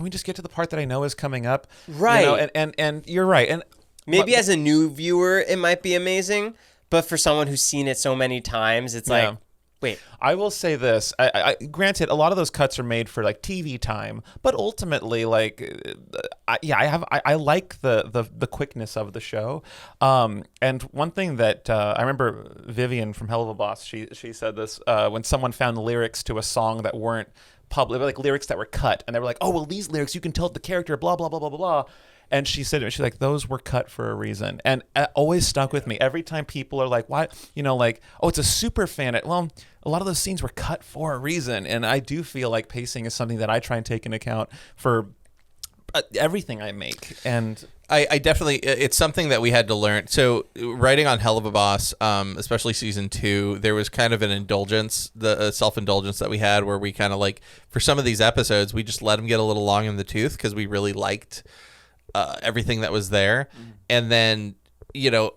we just get to the part that I know is coming up? Right. And you're right. And maybe as a new viewer, it might be amazing, but for someone who's seen it so many times, it's Wait. I will say this. Granted, a lot of those cuts are made for like TV time, but ultimately, like, I like the quickness of the show. And one thing that I remember Vivian from Helluva Boss, she said this when someone found lyrics to a song that weren't public, like lyrics that were cut, and they were like, oh, well, these lyrics you can tell the character, blah blah blah blah blah blah. And she said, she's like, those were cut for a reason. And it always stuck with me. Every time people are like, why, like, oh, it's a super fan. Well, a lot of those scenes were cut for a reason. And I do feel like pacing is something that I try and take into account for everything I make. And I definitely, it's something that we had to learn. So writing on Helluva Boss, especially season 2, there was kind of an indulgence, the self-indulgence that we had where we kind of like, for some of these episodes, we just let them get a little long in the tooth because we really liked everything that was there. And then,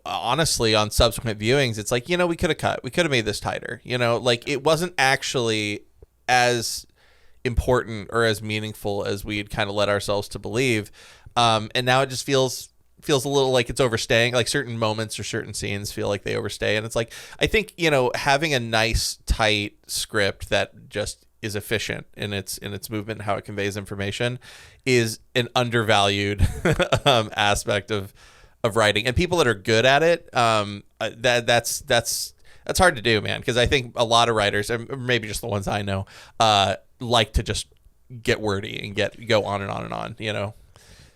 honestly, on subsequent viewings, it's like, we could have made this tighter, like it wasn't actually as important or as meaningful as we'd kind of led ourselves to believe. And now it just feels a little like it's overstaying, like certain moments or certain scenes feel like they overstay. And it's like, I think, having a nice, tight script that just is efficient in its movement and how it conveys information is an undervalued aspect of writing. And people that are good at it, that's hard to do, man. Because I think a lot of writers, or maybe just the ones I know, like to just get wordy and go on and on and on.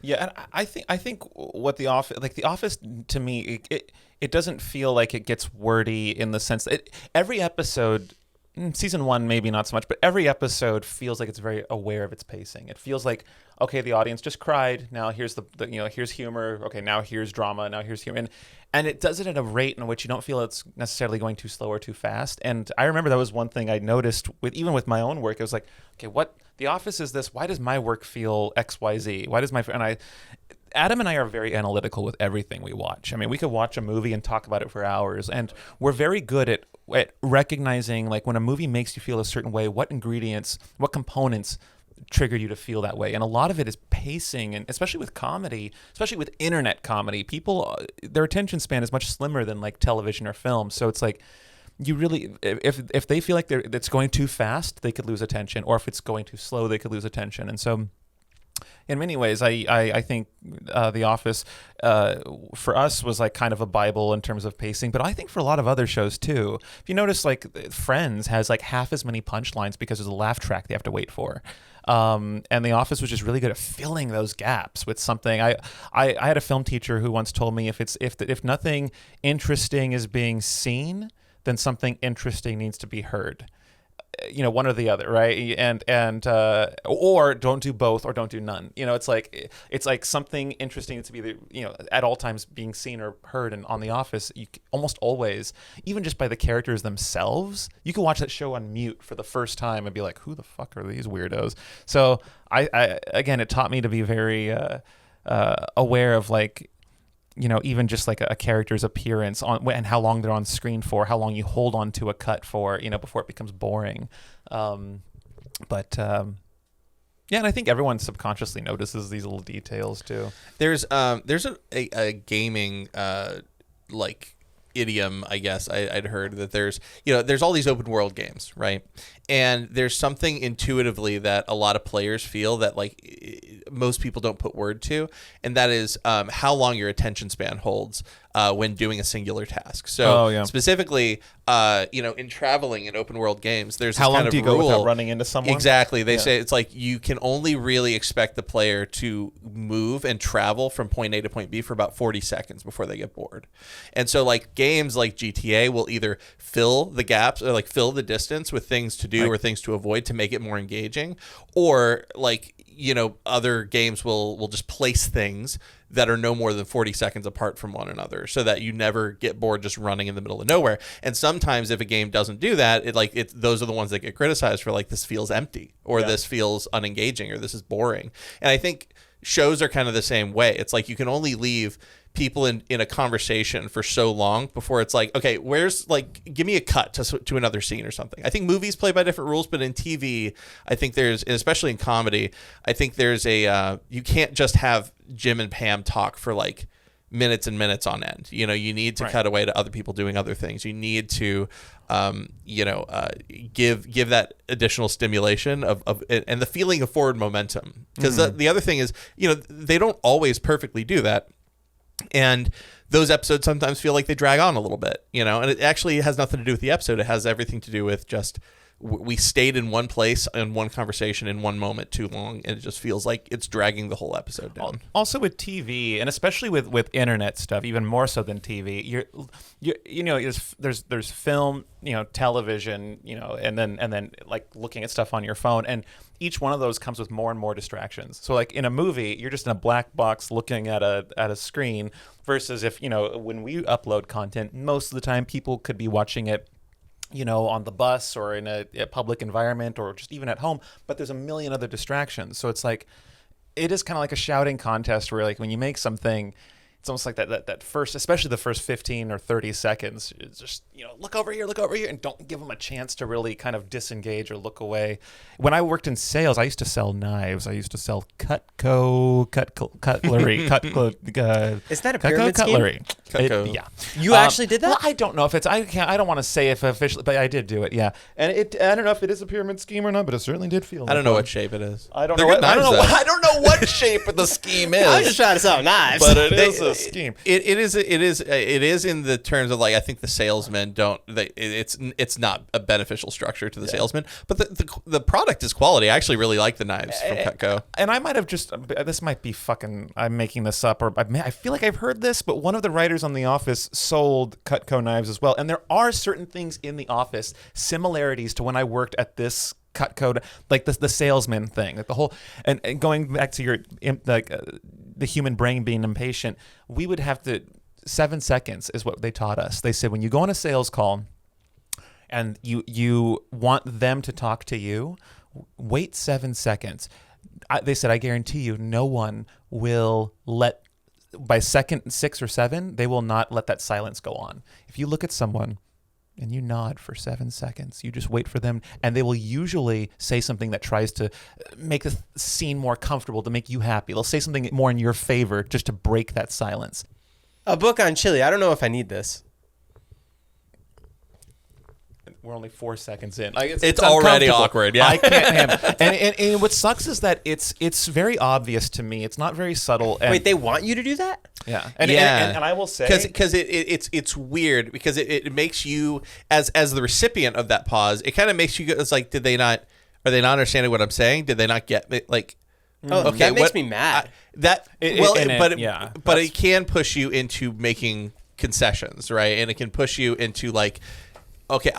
Yeah, and I think what The Office to me, it doesn't feel like it gets wordy in the sense that every episode. Season 1 maybe not so much, but every episode feels like it's very aware of its pacing. It feels like, okay, the audience just cried. Now here's here's humor. Okay, now here's drama. Now here's humor, and it does it at a rate in which you don't feel it's necessarily going too slow or too fast. And I remember that was one thing I noticed even with my own work. It was like, okay, what The Office is this? Why does my work feel XYZ? Why does Adam and I are very analytical with everything we watch. I mean, we could watch a movie and talk about it for hours, and we're very good at recognizing, like, when a movie makes you feel a certain way, what ingredients, what components trigger you to feel that way. And a lot of it is pacing, and especially with comedy, especially with internet comedy, people, their attention span is much slimmer than like television or film. So it's like, you really, if they feel like it's going too fast, they could lose attention, or if it's going too slow, they could lose attention. And so in many ways, I think The Office for us was like kind of a Bible in terms of pacing, but I think for a lot of other shows too. If you notice, like Friends has like half as many punchlines because there's a laugh track they have to wait for. And The Office was just really good at filling those gaps with something. I had a film teacher who once told me if nothing interesting is being seen, then something interesting needs to be heard. One or the other, right? And or don't do both, or don't do none. It's like something interesting needs to be at all times being seen or heard. And on The Office, you almost always, even just by the characters themselves, you can watch that show on mute for the first time and be like, who the fuck are these weirdos? So I again, it taught me to be very aware of, like, even just like a character's appearance and how long they're on screen for, how long you hold on to a cut for, before it becomes boring. And I think everyone subconsciously notices these little details too. There's a gaming like idiom, I guess I'd heard that there's all these open world games, right? And there's something intuitively that a lot of players feel that like most people don't put word to, and that is how long your attention span holds when doing a singular task. So specifically, in traveling in open world games, there's this how long kind do you of go rule. without running into someone? Exactly. They say it's like you can only really expect the player to move and travel from point A to point B for about 40 seconds before they get bored. And so like games like GTA will either fill the gaps or like fill the distance with things to do or things to avoid to make it more engaging, or like other games will just place things that are no more than 40 seconds apart from one another so that you never get bored just running in the middle of nowhere. And sometimes if a game doesn't do that, those are the ones that get criticized for like, this feels empty, or this feels unengaging, or this is boring. And I think shows are kind of the same way. It's like you can only leave people in a conversation for so long before it's like, okay, give me a cut to another scene or something. I think movies play by different rules, but in TV, I think and especially in comedy, I think there's you can't just have Jim and Pam talk for like minutes and minutes on end. You know, you need to cut away to other people doing other things. You need to, give that additional stimulation of and the feeling of forward momentum. Because the other thing is, they don't always perfectly do that. And those episodes sometimes feel like they drag on a little bit, and it actually has nothing to do with the episode. It has everything to do with just we stayed in one place in one conversation in one moment too long, and it just feels like it's dragging the whole episode down. Also with TV, and especially with internet stuff, even more so than TV, there's film, television, and then like looking at stuff on your phone, and each one of those comes with more and more distractions. So like in a movie, you're just in a black box looking at a screen, versus if when we upload content, most of the time people could be watching it on the bus or in a public environment or just even at home, but there's a million other distractions. So it's like, it is kind of like a shouting contest where like when you make something, it's almost like that first, especially the first 15 or 30 seconds, it's just, look over here, and don't give them a chance to really kind of disengage or look away. When I worked in sales, I used to sell knives. I used to sell cutlery. Is that a pyramid cutlery? Cutco. Yeah. You actually did that? Well, I don't know if it's, I don't want to say if officially, but I did do it, yeah. And I don't know if it is a pyramid scheme or not, but it certainly did feel I don't know what shape it is. I don't They're know. good I don't know. knives, though. I don't know what shape the scheme is. I was just trying to sell knives. But it is a scheme. It is in the terms of like, I think the salesmen it's not a beneficial structure to the salesman, but the product is quality. I actually really like the knives from Cutco. And I might have this might be fucking, I'm making this up, or I feel like I've heard this, but one of the writers on The Office sold Cutco knives as well. And there are certain things in The Office, similarities to when I worked at this Cutco, like the salesman thing, like the whole, and going back to your, like the human brain being impatient, we would have to, 7 seconds is what they taught us. They said, when you go on a sales call and you want them to talk to you, wait 7 seconds. They said, I guarantee you, no one will by second 6 or 7, they will not let that silence go on. If you look at someone and you nod for 7 seconds, you just wait for them, and they will usually say something that tries to make the scene more comfortable, to make you happy. They'll say something more in your favor just to break that silence. A book on chili. I don't know if I need this. We're only 4 seconds in. It's already awkward. Yeah, I can't handle it. And what sucks is that it's very obvious to me. It's not very subtle. And, wait, they want you to do that? Yeah. And I will say, because it's weird, because it makes you as the recipient of that pause, it kind of makes you go, it's like, are they not understanding what I'm saying? Did they not get it? Like, okay, that makes me mad. But it can push you into making concessions, right? And it can push you into like, okay,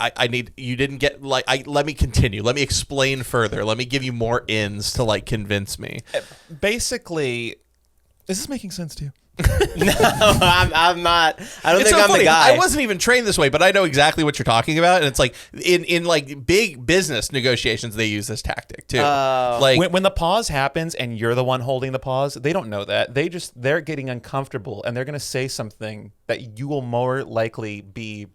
you didn't get, like, let me continue. Let me explain further. Let me give you more ins to like convince me. Basically, is this making sense to you? No, I'm not. I don't think I'm funny. the guy. I wasn't even trained this way, but I know exactly what you're talking about. And it's like in like big business negotiations, they use this tactic too. Like when the pause happens and you're the one holding the pause, they don't know that. They're getting uncomfortable, and they're going to say something that you will more likely be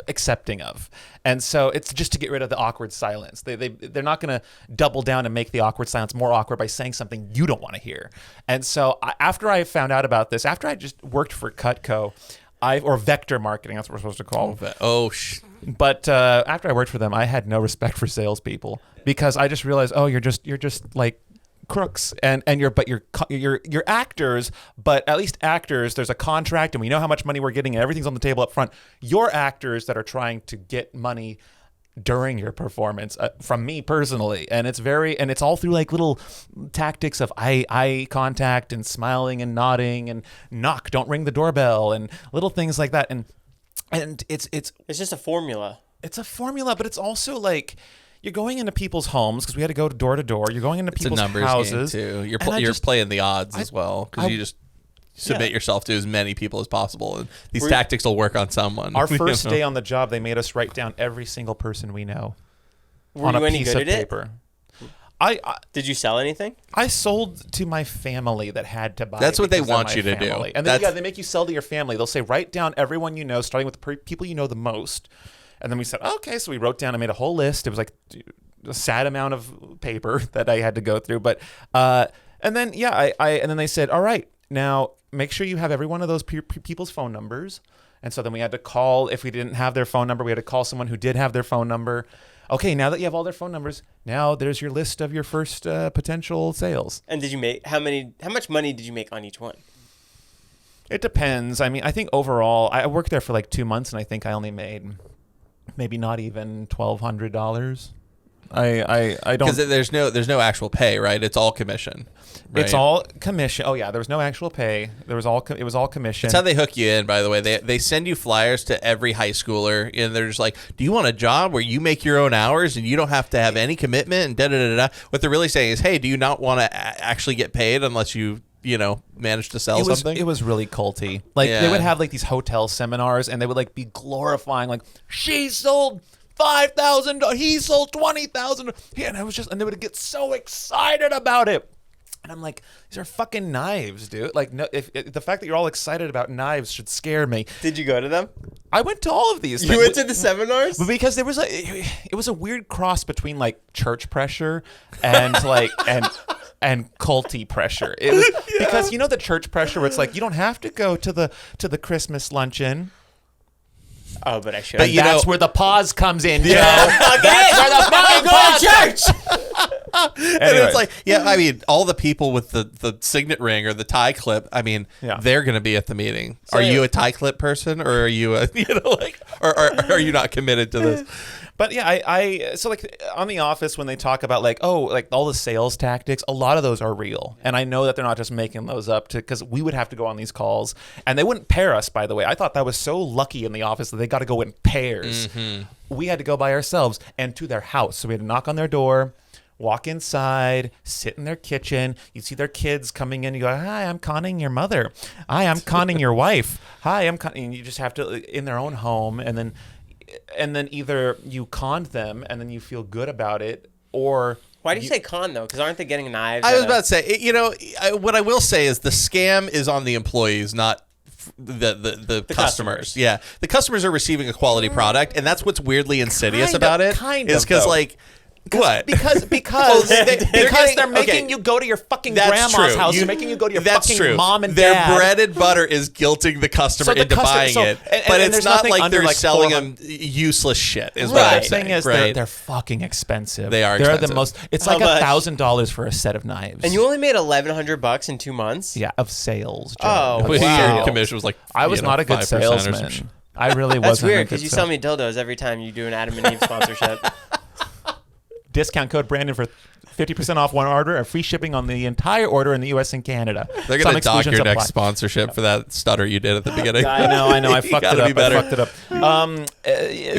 accepting of. And so it's just to get rid of the awkward silence. They're not going to double down and make the awkward silence more awkward by saying something you don't want to hear. And so after I found out about this, after I just worked for Cutco, or Vector Marketing, that's what we're supposed to call them. But after I worked for them, I had no respect for salespeople, because I just realized, you're just like crooks, and you're actors, but at least actors, there's a contract and we know how much money we're getting and everything's on the table up front. You're actors that are trying to get money during your performance, from me personally, and it's all through like little tactics of eye contact and smiling and nodding and don't ring the doorbell and little things like that, and it's just a formula. It's a formula, but it's also like, you're going into people's homes, because we had to go door to door. You're going into people's houses. Game too. You're playing the odds as well, because you just submit yourself to as many people as possible, and these tactics will work on someone. Our first day on the job, they made us write down every single person we know on a piece of paper. Did you sell anything? I sold to my family that had to buy. That's what they want you to do. And then they make you sell to your family. They'll say, write down everyone you know, starting with the people you know the most. And then we said, okay, so we wrote down and made a whole list. It was like a sad amount of paper that I had to go through. But and then and then they said, all right, now make sure you have every one of those people's phone numbers. And so then we had to call, if we didn't have their phone number, we had to call someone who did have their phone number. Okay, now that you have all their phone numbers, now there's your list of your first potential sales. And did you make how much money did you make on each one? It depends. I mean, I think overall, I worked there for like 2 months, and I think I only made maybe not even $1,200. I don't, because there's no actual pay, right? It's all commission. Right? It's all commission. Oh yeah, there was no actual pay. It was all commission. That's how they hook you in, by the way. They send you flyers to every high schooler, and they're just like, "Do you want a job where you make your own hours and you don't have to have any commitment?" And da da da da. What they're really saying is, "Hey, do you not want to actually get paid unless you manage to sell something?" It was really culty. Like they would have like these hotel seminars, and they would like be glorifying like, she sold $5,000, he sold $20,000, and they would get so excited about it. And I'm like, these are fucking knives, dude. Like, no, if the fact that you're all excited about knives should scare me. Did you go to them? I went to all of these. You went to the seminars? Because there was it was a weird cross between like church pressure and like and culty pressure. It was because the church pressure where it's like, you don't have to go to the Christmas luncheon. Oh, but I should. But that's where the pause comes in, Joe. That's where the fucking pause church. And it's like, I mean, all the people with the signet ring or the tie clip, I mean, they're going to be at the meeting. So, are you a tie clip person, or are you or are you not committed to this? But yeah, so like on The Office, when they talk about like all the sales tactics, a lot of those are real. And I know that they're not just making those up because we would have to go on these calls, and they wouldn't pair us, by the way. I thought that was so lucky in The Office that they got to go in pairs. Mm-hmm. We had to go by ourselves and to their house. So we had to knock on their door, walk inside, sit in their kitchen. You see their kids coming in. You go, "Hi, I'm conning your mother. Hi, I'm conning your wife. Hi, I'm conning." And you just have to, in their own home, and then either you conned them and then you feel good about it, or... Why do you say con, though? Because aren't they getting knives? I was about to say, what I will say is the scam is on the employees, not the customers. Yeah. The customers are receiving a quality product, and that's what's weirdly insidious about it. Is because, like... What? Because they're making you go to your fucking grandma's house. They're making you go to your fucking mom and dad. Their bread and butter is guilting the customer into buying it. But it's not like they're selling them useless shit, is what I'm saying. The thing is, they're fucking expensive. They are They're expensive. the most... It's like $1,000 for a set of knives. And you only made $1,100 in 2 months? Yeah, of sales. Oh, wow. Your commission was like, I was not a good salesman. I really wasn't. That's weird, because you sell me dildos every time you do an Adam and Eve sponsorship. Discount code Brandon for 50% off one order and free shipping on the entire order in the U.S. and Canada. They're going to dock your next sponsorship for that stutter you did at the beginning. I know. I fucked it up.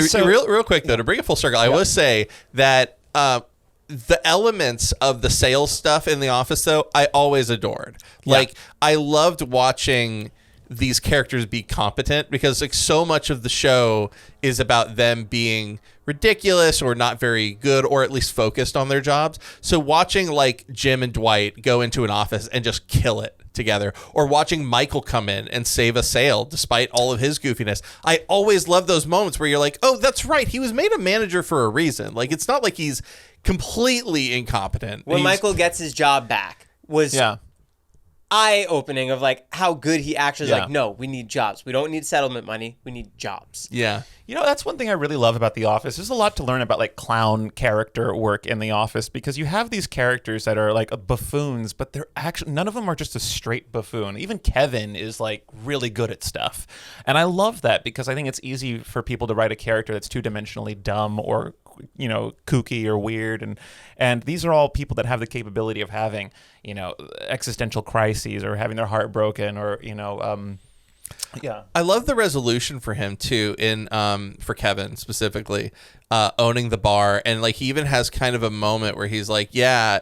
So real quick, though, to bring it full circle, I will say that the elements of the sales stuff in The Office, though, I always adored. Like, I loved watching these characters be competent, because like so much of the show is about them being ridiculous or not very good, or at least focused on their jobs. So watching like Jim and Dwight go into an office and just kill it together, or watching Michael come in and save a sale despite all of his goofiness, I always love those moments where you're like, oh, that's right, he was made a manager for a reason. Like, it's not like he's completely incompetent. When Michael gets his job back was eye-opening of like how good he actually is. Like, no, we need jobs. We don't need settlement money. We need jobs. Yeah. That's one thing I really love about The Office. There's a lot to learn about like clown character work in The Office, because you have these characters that are like buffoons, but they're actually, none of them are just a straight buffoon. Even Kevin is like really good at stuff. And I love that, because I think it's easy for people to write a character that's two-dimensionally dumb or kooky or weird, and these are all people that have the capability of having existential crises, or having their heart broken, or I love the resolution for him too, in for Kevin specifically, owning the bar, and like he even has kind of a moment where he's like, I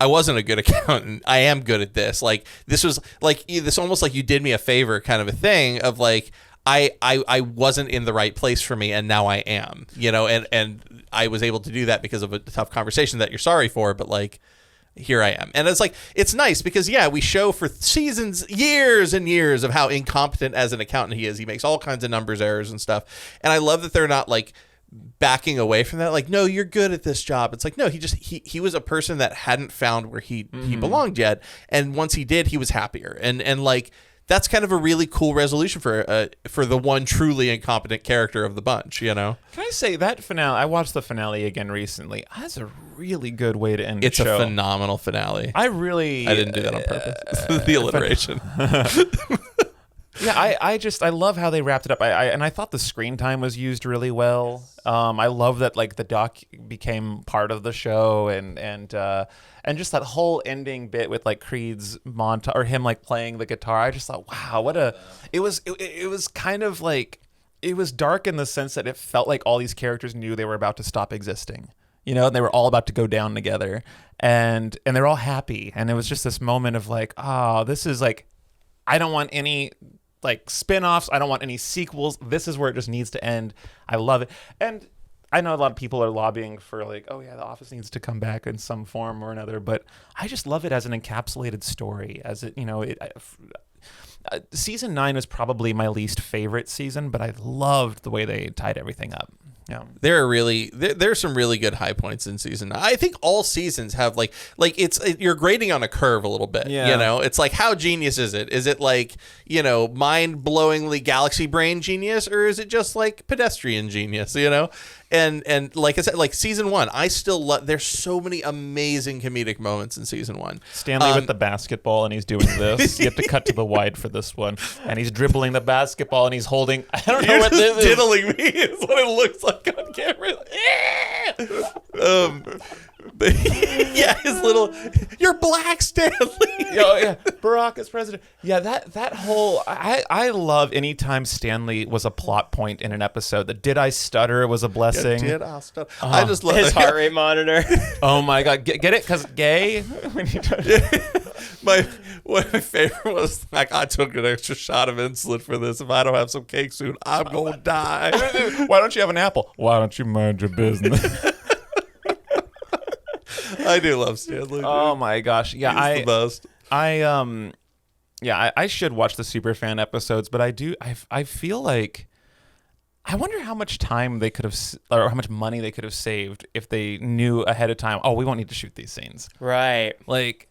wasn't a good accountant, I am good at this. Like, this was like this almost like you did me a favor kind of a thing of like, I wasn't in the right place for me, and now I am, and I was able to do that because of a tough conversation that you're sorry for, but like, here I am. And it's like, it's nice because we show for seasons, years and years of how incompetent as an accountant he is. He makes all kinds of numbers errors and stuff. And I love that they're not like backing away from that, like, no, you're good at this job. It's like, no, he was a person that hadn't found where he belonged yet, and once he did, he was happier, and like that's kind of a really cool resolution for the one truly incompetent character of the bunch, you know. Can I say that finale? I watched the finale again recently. That's a really good way to end the show. It's a phenomenal finale. I didn't do that on purpose. The alliteration. Yeah, I love how they wrapped it up. I thought the screen time was used really well. I love that like the doc became part of the show, and just that whole ending bit with like Creed's montage or him like playing the guitar. I just thought, wow, it was kind of like, it was dark in the sense that it felt like all these characters knew they were about to stop existing. You know, and they were all about to go down together, and they're all happy, and it was just this moment of like, oh, this is like, I don't want any like spin-offs. I don't want any sequels. This is where it just needs to end. I love it. And I know a lot of people are lobbying for like, oh yeah, The Office needs to come back in some form or another, but I just love it as an encapsulated story. As it, you know, season 9 is probably my least favorite season, but I loved the way they tied everything up. Yeah, there's some really good high points in season 9. I think all seasons have like you're grading on a curve a little bit. Yeah. You know, it's like, how genius is it? Is it like, you know, mind-blowingly galaxy brain genius, or is it just like pedestrian genius? You know, and like I said, like season 1, I still love. There's so many amazing comedic moments in season 1. Stanley with the basketball, and he's doing this. You have to cut to the wide for this one, and he's dribbling the basketball, and he's holding. I don't know what this is. Diddling me is what it looks like on camera. But yeah, his little, you're black, Stanley. Yeah, Barack is president. Yeah, that whole, I love anytime Stanley was a plot point in an episode. The did I stutter was a blessing. Yeah, I stutter. I just love His heart rate monitor. Oh my God, get it? Because gay. One of my favorite was like, I took an extra shot of insulin for this. If I don't have some cake soon, I'm gonna die. Why don't you have an apple? Why don't you mind your business? I do love Stanley. Oh my gosh, yeah, He's the best. I should watch the Superfan episodes, but I feel like, I wonder how much time they could have, or how much money they could have saved if they knew ahead of time, oh, we won't need to shoot these scenes. Right. Like,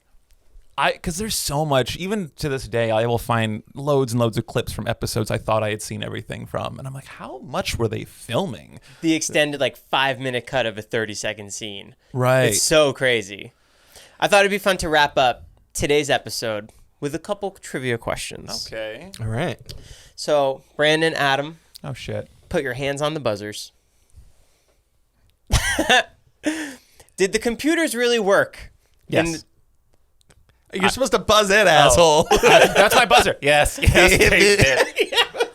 because there's so much, even to this day, I will find loads and loads of clips from episodes I thought I had seen everything from. And I'm like, how much were they filming? The extended like 5-minute cut of a 30-second scene. Right. It's so crazy. I thought it'd be fun to wrap up today's episode with a couple trivia questions. Okay. All right. So, Brandon, Adam. Oh, shit. Put your hands on the buzzers. Did the computers really work? Yes. You're supposed to buzz in, asshole. That's my buzzer. Yes, they did.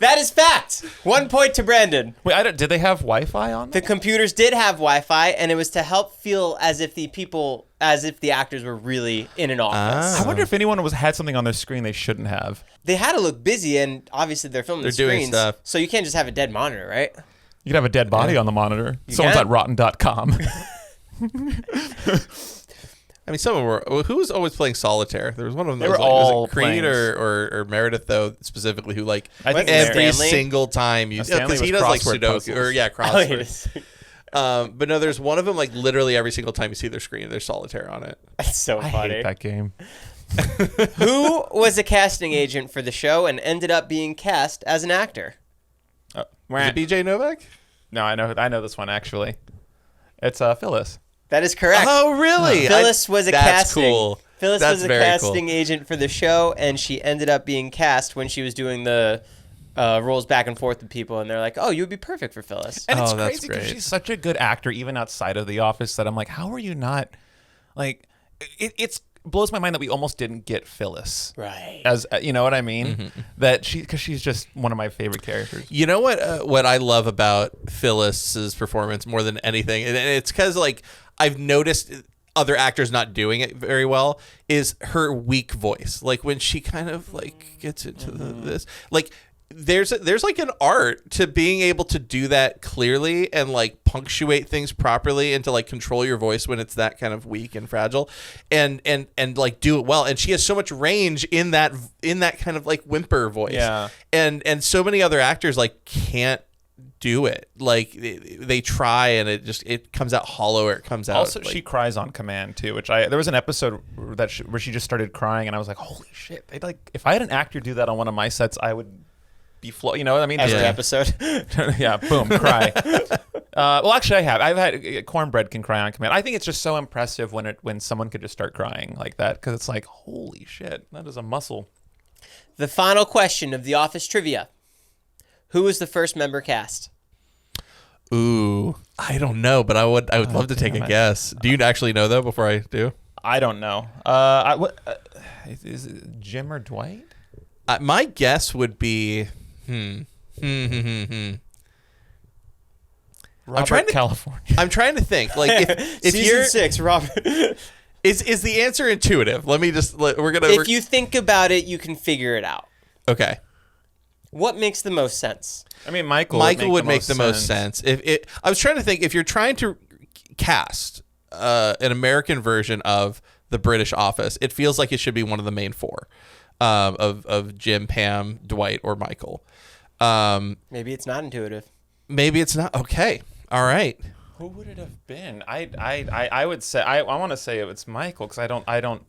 That is fact. 1 point to Brandon. Wait, did they have Wi-Fi on them? The computers did have Wi-Fi, and it was to help feel as if the actors were really in an office. I wonder if anyone had something on their screen they shouldn't have. They had to look busy, and obviously they're filming the doing screens, stuff. so you can't just have a dead monitor, right? You could have a dead body on the monitor. Someone's can? at rotten.com. I mean, some of them were. Who was always playing solitaire? There was one of them. They that were was like, all was it Creed playing. or Meredith, though, specifically, who like I think every Stanley? single time you, Stanley because he was does like crossword Sudoku puzzles. or Oh, crossword. But no, there's one of them like literally every single time you see their screen, there's solitaire on it. That's so I funny. hate that game. Who was a casting agent for the show and ended up being cast as an actor? Is it BJ Novak? No, I know this one actually. It's Phyllis. That is correct. Oh, really? Phyllis was a That's casting. cool. Phyllis That's was a very casting cool. agent for the show, and she ended up being cast when she was doing the roles back and forth with people, and they're like, "Oh, you would be perfect for Phyllis." And it's Oh, that's crazy because great. she's such a good actor, even outside of The Office, that I'm like, how are you not? Like, it's blows my mind that we almost didn't get Phyllis. Right. As you know what I mean? That because she's just one of my favorite characters. You know what I love about Phyllis's performance more than anything, and it's because like I've noticed other actors not doing it very well, is her weak voice. Like when she kind of like gets into this, like there's like an art to being able to do that clearly and like punctuate things properly and to like control your voice when it's that kind of weak and fragile, and like do it well. And she has so much range in that kind of like whimper voice. Yeah. And so many other actors like can't do it. Like they try and it comes out hollow, or it comes out. Also, like, she cries on command too, there was an episode where she just started crying, and I was like, holy shit! If I had an actor do that on one of my sets, I would be you know what I mean? Every Yeah. episode. Yeah, boom, cry. Well, actually, I've had Cornbread can cry on command. I think it's just so impressive when someone could just start crying like that, because it's like, holy shit, that is a muscle. The final question of the Office trivia: who was the first member cast? Ooh, I don't know, but I would love to take a guess. Do you actually know though? Before I do, I don't know. Is it Jim or Dwight? my guess would be Robert, California. I'm trying to think. Like if Season you're 6, Robert. is the answer intuitive? Let me just If you think about it, you can figure it out. okay. What makes the most sense? I mean, Michael would make the most sense. I was trying to think, if you're trying to cast an American version of the British Office, it feels like it should be one of the main four of Jim, Pam, Dwight, or Michael. Maybe it's not intuitive. Maybe it's not. Okay. All right. Who would it have been? I would say I want to say it's Michael, because I don't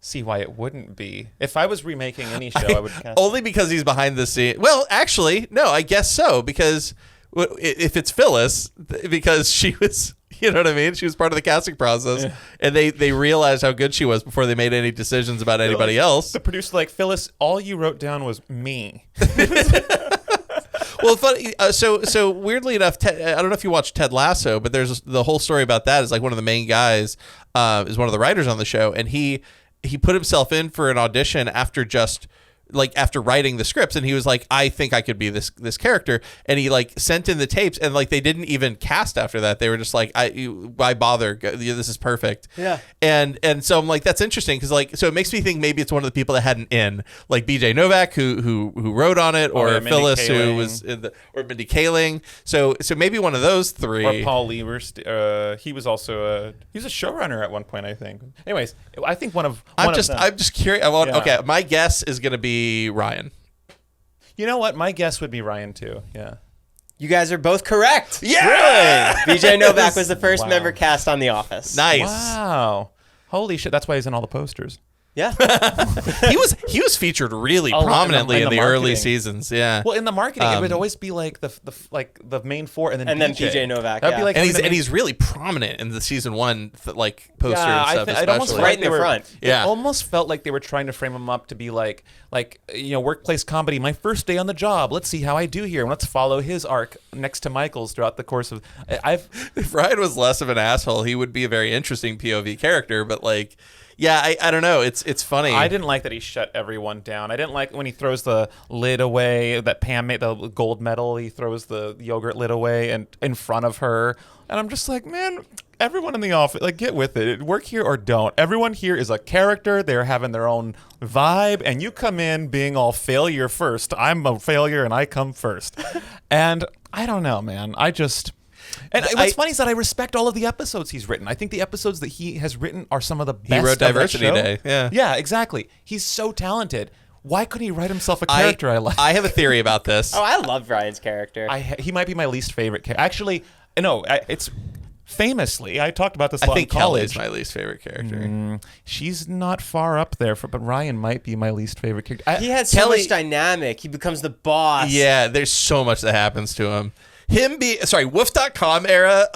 see why it wouldn't be. If I was remaking any show, I would cast Only because he's behind the scene. Well, actually, no, I guess so, because if it's Phyllis, because she was, you know what I mean? She was part of the casting process, and they realized how good she was before they made any decisions about anybody else. The producer like, Phyllis, all you wrote down was me. Well, funny. So weirdly enough, I don't know if you watched Ted Lasso, but there's the whole story about that. Is like one of the main guys is one of the writers on the show, and he put himself in for an audition after writing the scripts, and he was like, I think I could be this character, and he like sent in the tapes, and like they didn't even cast after that. They were just like, why bother? This is perfect. Yeah. And so I'm like, that's interesting, because like, so it makes me think maybe it's one of the people that had an in, like BJ Novak who wrote on it, or Phyllis who was or Mindy Kaling. So maybe one of those three. Or Paul Lieber. He was also he was a showrunner at one point, I think. Anyways, I think I'm just curious. Okay, my guess is gonna be Ryan. You know what? My guess would be Ryan too. Yeah. You guys are both correct. Yeah. Really? BJ Novak was the first member cast on The Office. Nice. Wow. Holy shit! That's why he's in all the posters. Yeah. he was featured really lot prominently in the early marketing. seasons. Yeah. Well, in the marketing, it would always be like the main four, and then PJ Novak. That'd be like, and he's really prominent in the season 1 poster and stuff. I'd almost especially. felt Right in the front. It almost felt like they were trying to frame him up to be like workplace comedy. My first day on the job. Let's see how I do here, and let's follow his arc next to Michael's throughout the course of. If Ryan was less of an asshole, he would be a very interesting POV character. But like. Yeah, I don't know. It's funny. I didn't like that he shut everyone down. I didn't like when he throws the lid away, that Pam made the gold medal. He throws the yogurt lid away and in front of her. And I'm just like, man, everyone in the office, like, get with it. Work here or don't. Everyone here is a character. They're having their own vibe. And you come in being all failure first. I'm a failure and I come first. And I don't know, man. And what's funny is that I respect all of the episodes he's written. I think the episodes that he has written are some of the best. He wrote of that Diversity show. Day. Yeah. Yeah, exactly. He's so talented. Why couldn't he write himself a character I like? I have a theory about this. Oh, I love Ryan's character. He might be my least favorite character. Actually, no, it's famously. I talked about this a I lot think in college. Kelly's my least favorite character. She's not far up there, but Ryan might be my least favorite character. He has so much dynamic. He becomes the boss. Yeah, there's so much that happens to him. Woof.com era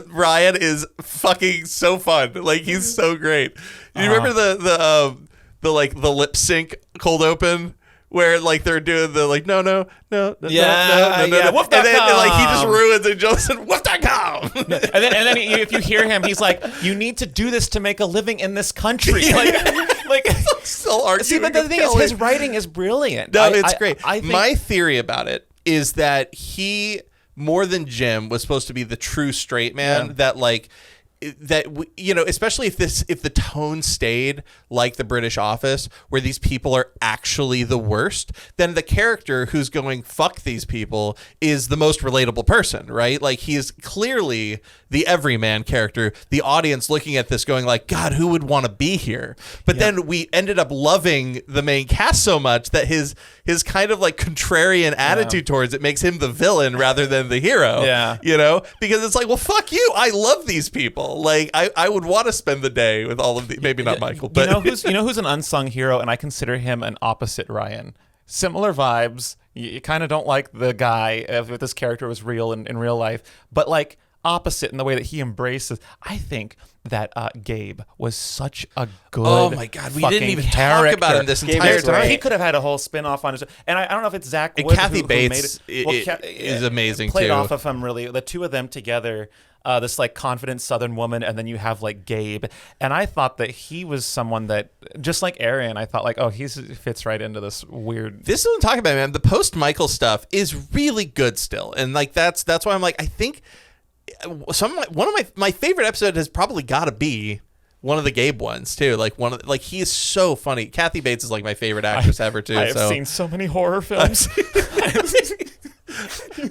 Ryan is fucking so fun. Like, he's so great. You remember the lip sync cold open where like they're doing the like no Woof.com. and then like he just ruins it. Joseph Woof.com. and then if you hear him, he's like, "You need to do this to make a living in this country." Like still arguing. See, but the thing is, his writing is brilliant. No, it's great. I think, my theory about it is that he, more than Jim, was supposed to be the true straight man that like especially if the tone stayed like the British Office, where these people are actually the worst, then the character who's going fuck these people is the most relatable person, right? Like, he is clearly the everyman character. The audience looking at this going like, God, who would want to be here? But then we ended up loving the main cast so much that his kind of like contrarian attitude towards it makes him the villain rather than the hero. Yeah. Because it's like, well, fuck you. I love these people. Like, I would want to spend the day with all of the, maybe not Michael, but you know who's an unsung hero, and I consider him an opposite Ryan. Similar vibes. You kind of don't like the guy if this character was real in real life, but like opposite in the way that he embraces. I think that Gabe was such a good. Oh my God, we didn't even character. talk about him this entire time. He could have had a whole spin-off on his. And I don't know if it's Zach and Wood Kathy who Bates made it. is amazing played too. off of him really. The two of them together. This like confident Southern woman, and then you have like Gabe, and I thought that he was someone that, just like Aaron, I thought like, oh, he fits right into this weird. This is what I'm talking about, man. The post Michael stuff is really good still, and like that's why I'm like, I think one of my favorite episodes has probably got to be one of the Gabe ones too. Like he is so funny. Kathy Bates is like my favorite actress ever too. I have seen so many horror films.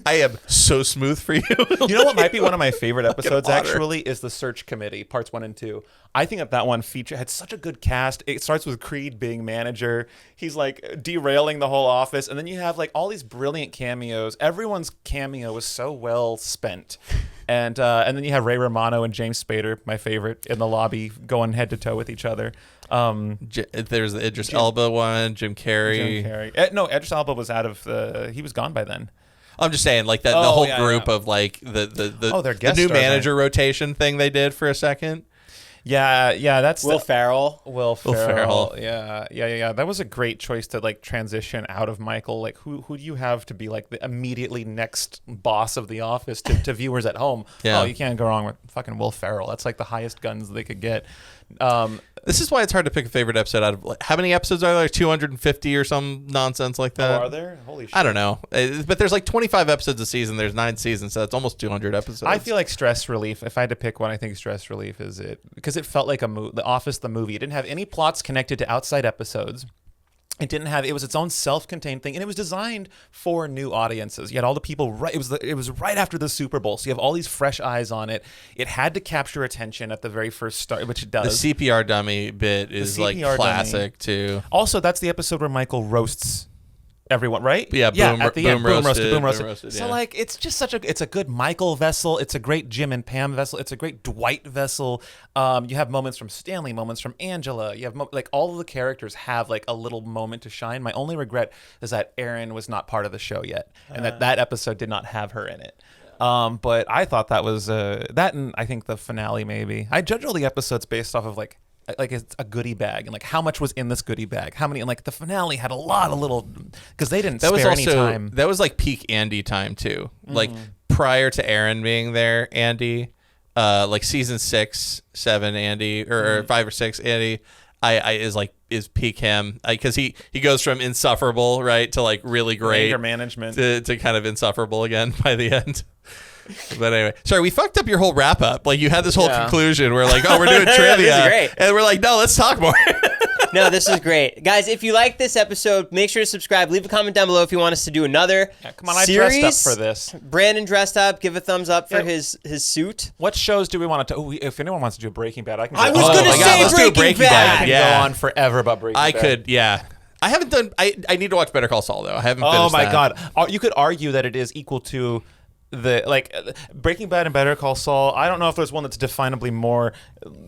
I am so smooth for you. You know what might be one of my favorite episodes water. actually is the Search Committee, parts 1 and 2. I think that one had such a good cast. It starts with Creed being manager. He's like derailing the whole office, and then you have like all these brilliant cameos. Everyone's cameo was so well spent. And then you have Ray Romano and James Spader, my favorite, in the lobby going head to toe with each other. There's the Idris Elba one, Jim Carrey. No, Idris Elba was out of he was gone by then. I'm just saying, like the whole group of like the new manager rotation thing they did for a second. Yeah, that's Will Ferrell. Will Ferrell. Yeah. That was a great choice to like transition out of Michael. Like, who do you have to be like the immediately next boss of the office to viewers at home? Yeah. Oh, you can't go wrong with fucking Will Ferrell. That's like the highest guns they could get. This is why it's hard to pick a favorite episode out of like, how many episodes are there? Like 250 or some nonsense like that. Oh, are there? Holy shit. I don't know, but there's like 25 episodes a season. There's 9 seasons, so that's almost 200 episodes. I feel like Stress Relief. If I had to pick one, I think Stress Relief is it, because it felt like The Office, the movie. It didn't have any plots connected to outside episodes. It was its own self-contained thing, and it was designed for new audiences. You had all the people right. It was right after the Super Bowl, so you have all these fresh eyes on it. It had to capture attention at the very first start, which it does. The CPR dummy bit is like classic too. Also, that's the episode where Michael roasts everyone, right? Yeah, at the end, boom roasted. roasted, So yeah. like, it's just it's a good Michael vessel. It's a great Jim and Pam vessel. It's a great Dwight vessel. You have moments from Stanley, moments from Angela. You have like all of the characters have like a little moment to shine. My only regret is that Erin was not part of the show yet, and that episode did not have her in it. But I thought that was that, and I think the finale maybe. I judge all the episodes based off of like it's a goodie bag, and like how much was in this goodie bag, how many, and like the finale had a lot of little, because they didn't spare any time. That was like peak Andy time too. Like prior to Aaron being there, Andy, like season 6, 7 Andy, or 5 or 6 Andy, is peak him, because he goes from insufferable right to like really great anger management to kind of insufferable again by the end. But anyway, sorry, we fucked up your whole wrap up. Like, you had this whole conclusion where like, oh, we're doing trivia, This is great. and we're like, no, let's talk more. No, this is great. Guys, if you like this episode, make sure to subscribe. Leave a comment down below if you want us to do another come on, I series. dressed up for this. Brandon dressed up. Give a thumbs up for his suit. What shows do we want to? If anyone wants to do a Breaking Bad, I can. I was going to say let's do Breaking Bad. I can go on forever about Breaking Bad. I could, yeah. I haven't done. I need to watch Better Call Saul though. I haven't. Finished my that. God! You could argue that it is equal to Breaking Bad and Better Call Saul. I don't know if there's one that's definably more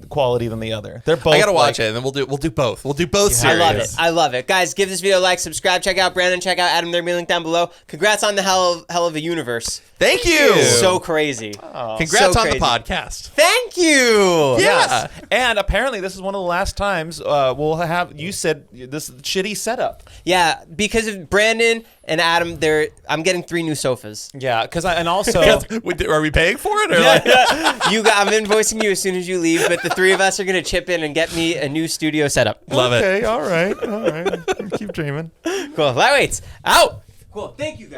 quality than the other. They're both. I gotta watch it, and then we'll do both. We'll do both series. I love it. Guys, give this video a like, subscribe, check out Brandon, check out Adam. There'll be a link down below. Congrats on the hell of a universe. Thank you. So crazy. Congrats so on crazy. the podcast. Thank you. Yeah. And apparently this is one of the last times we'll have. You said this shitty setup. Yeah, because of Brandon and Adam, I'm getting 3 new sofas. Yeah, because and also. Are we paying for it? Or like? I'm invoicing you as soon as you leave, but the 3 of us are going to chip in and get me a new studio setup. Love it. Okay, all right. Keep dreaming. Cool. Lightweights, out. Cool. Thank you, guys.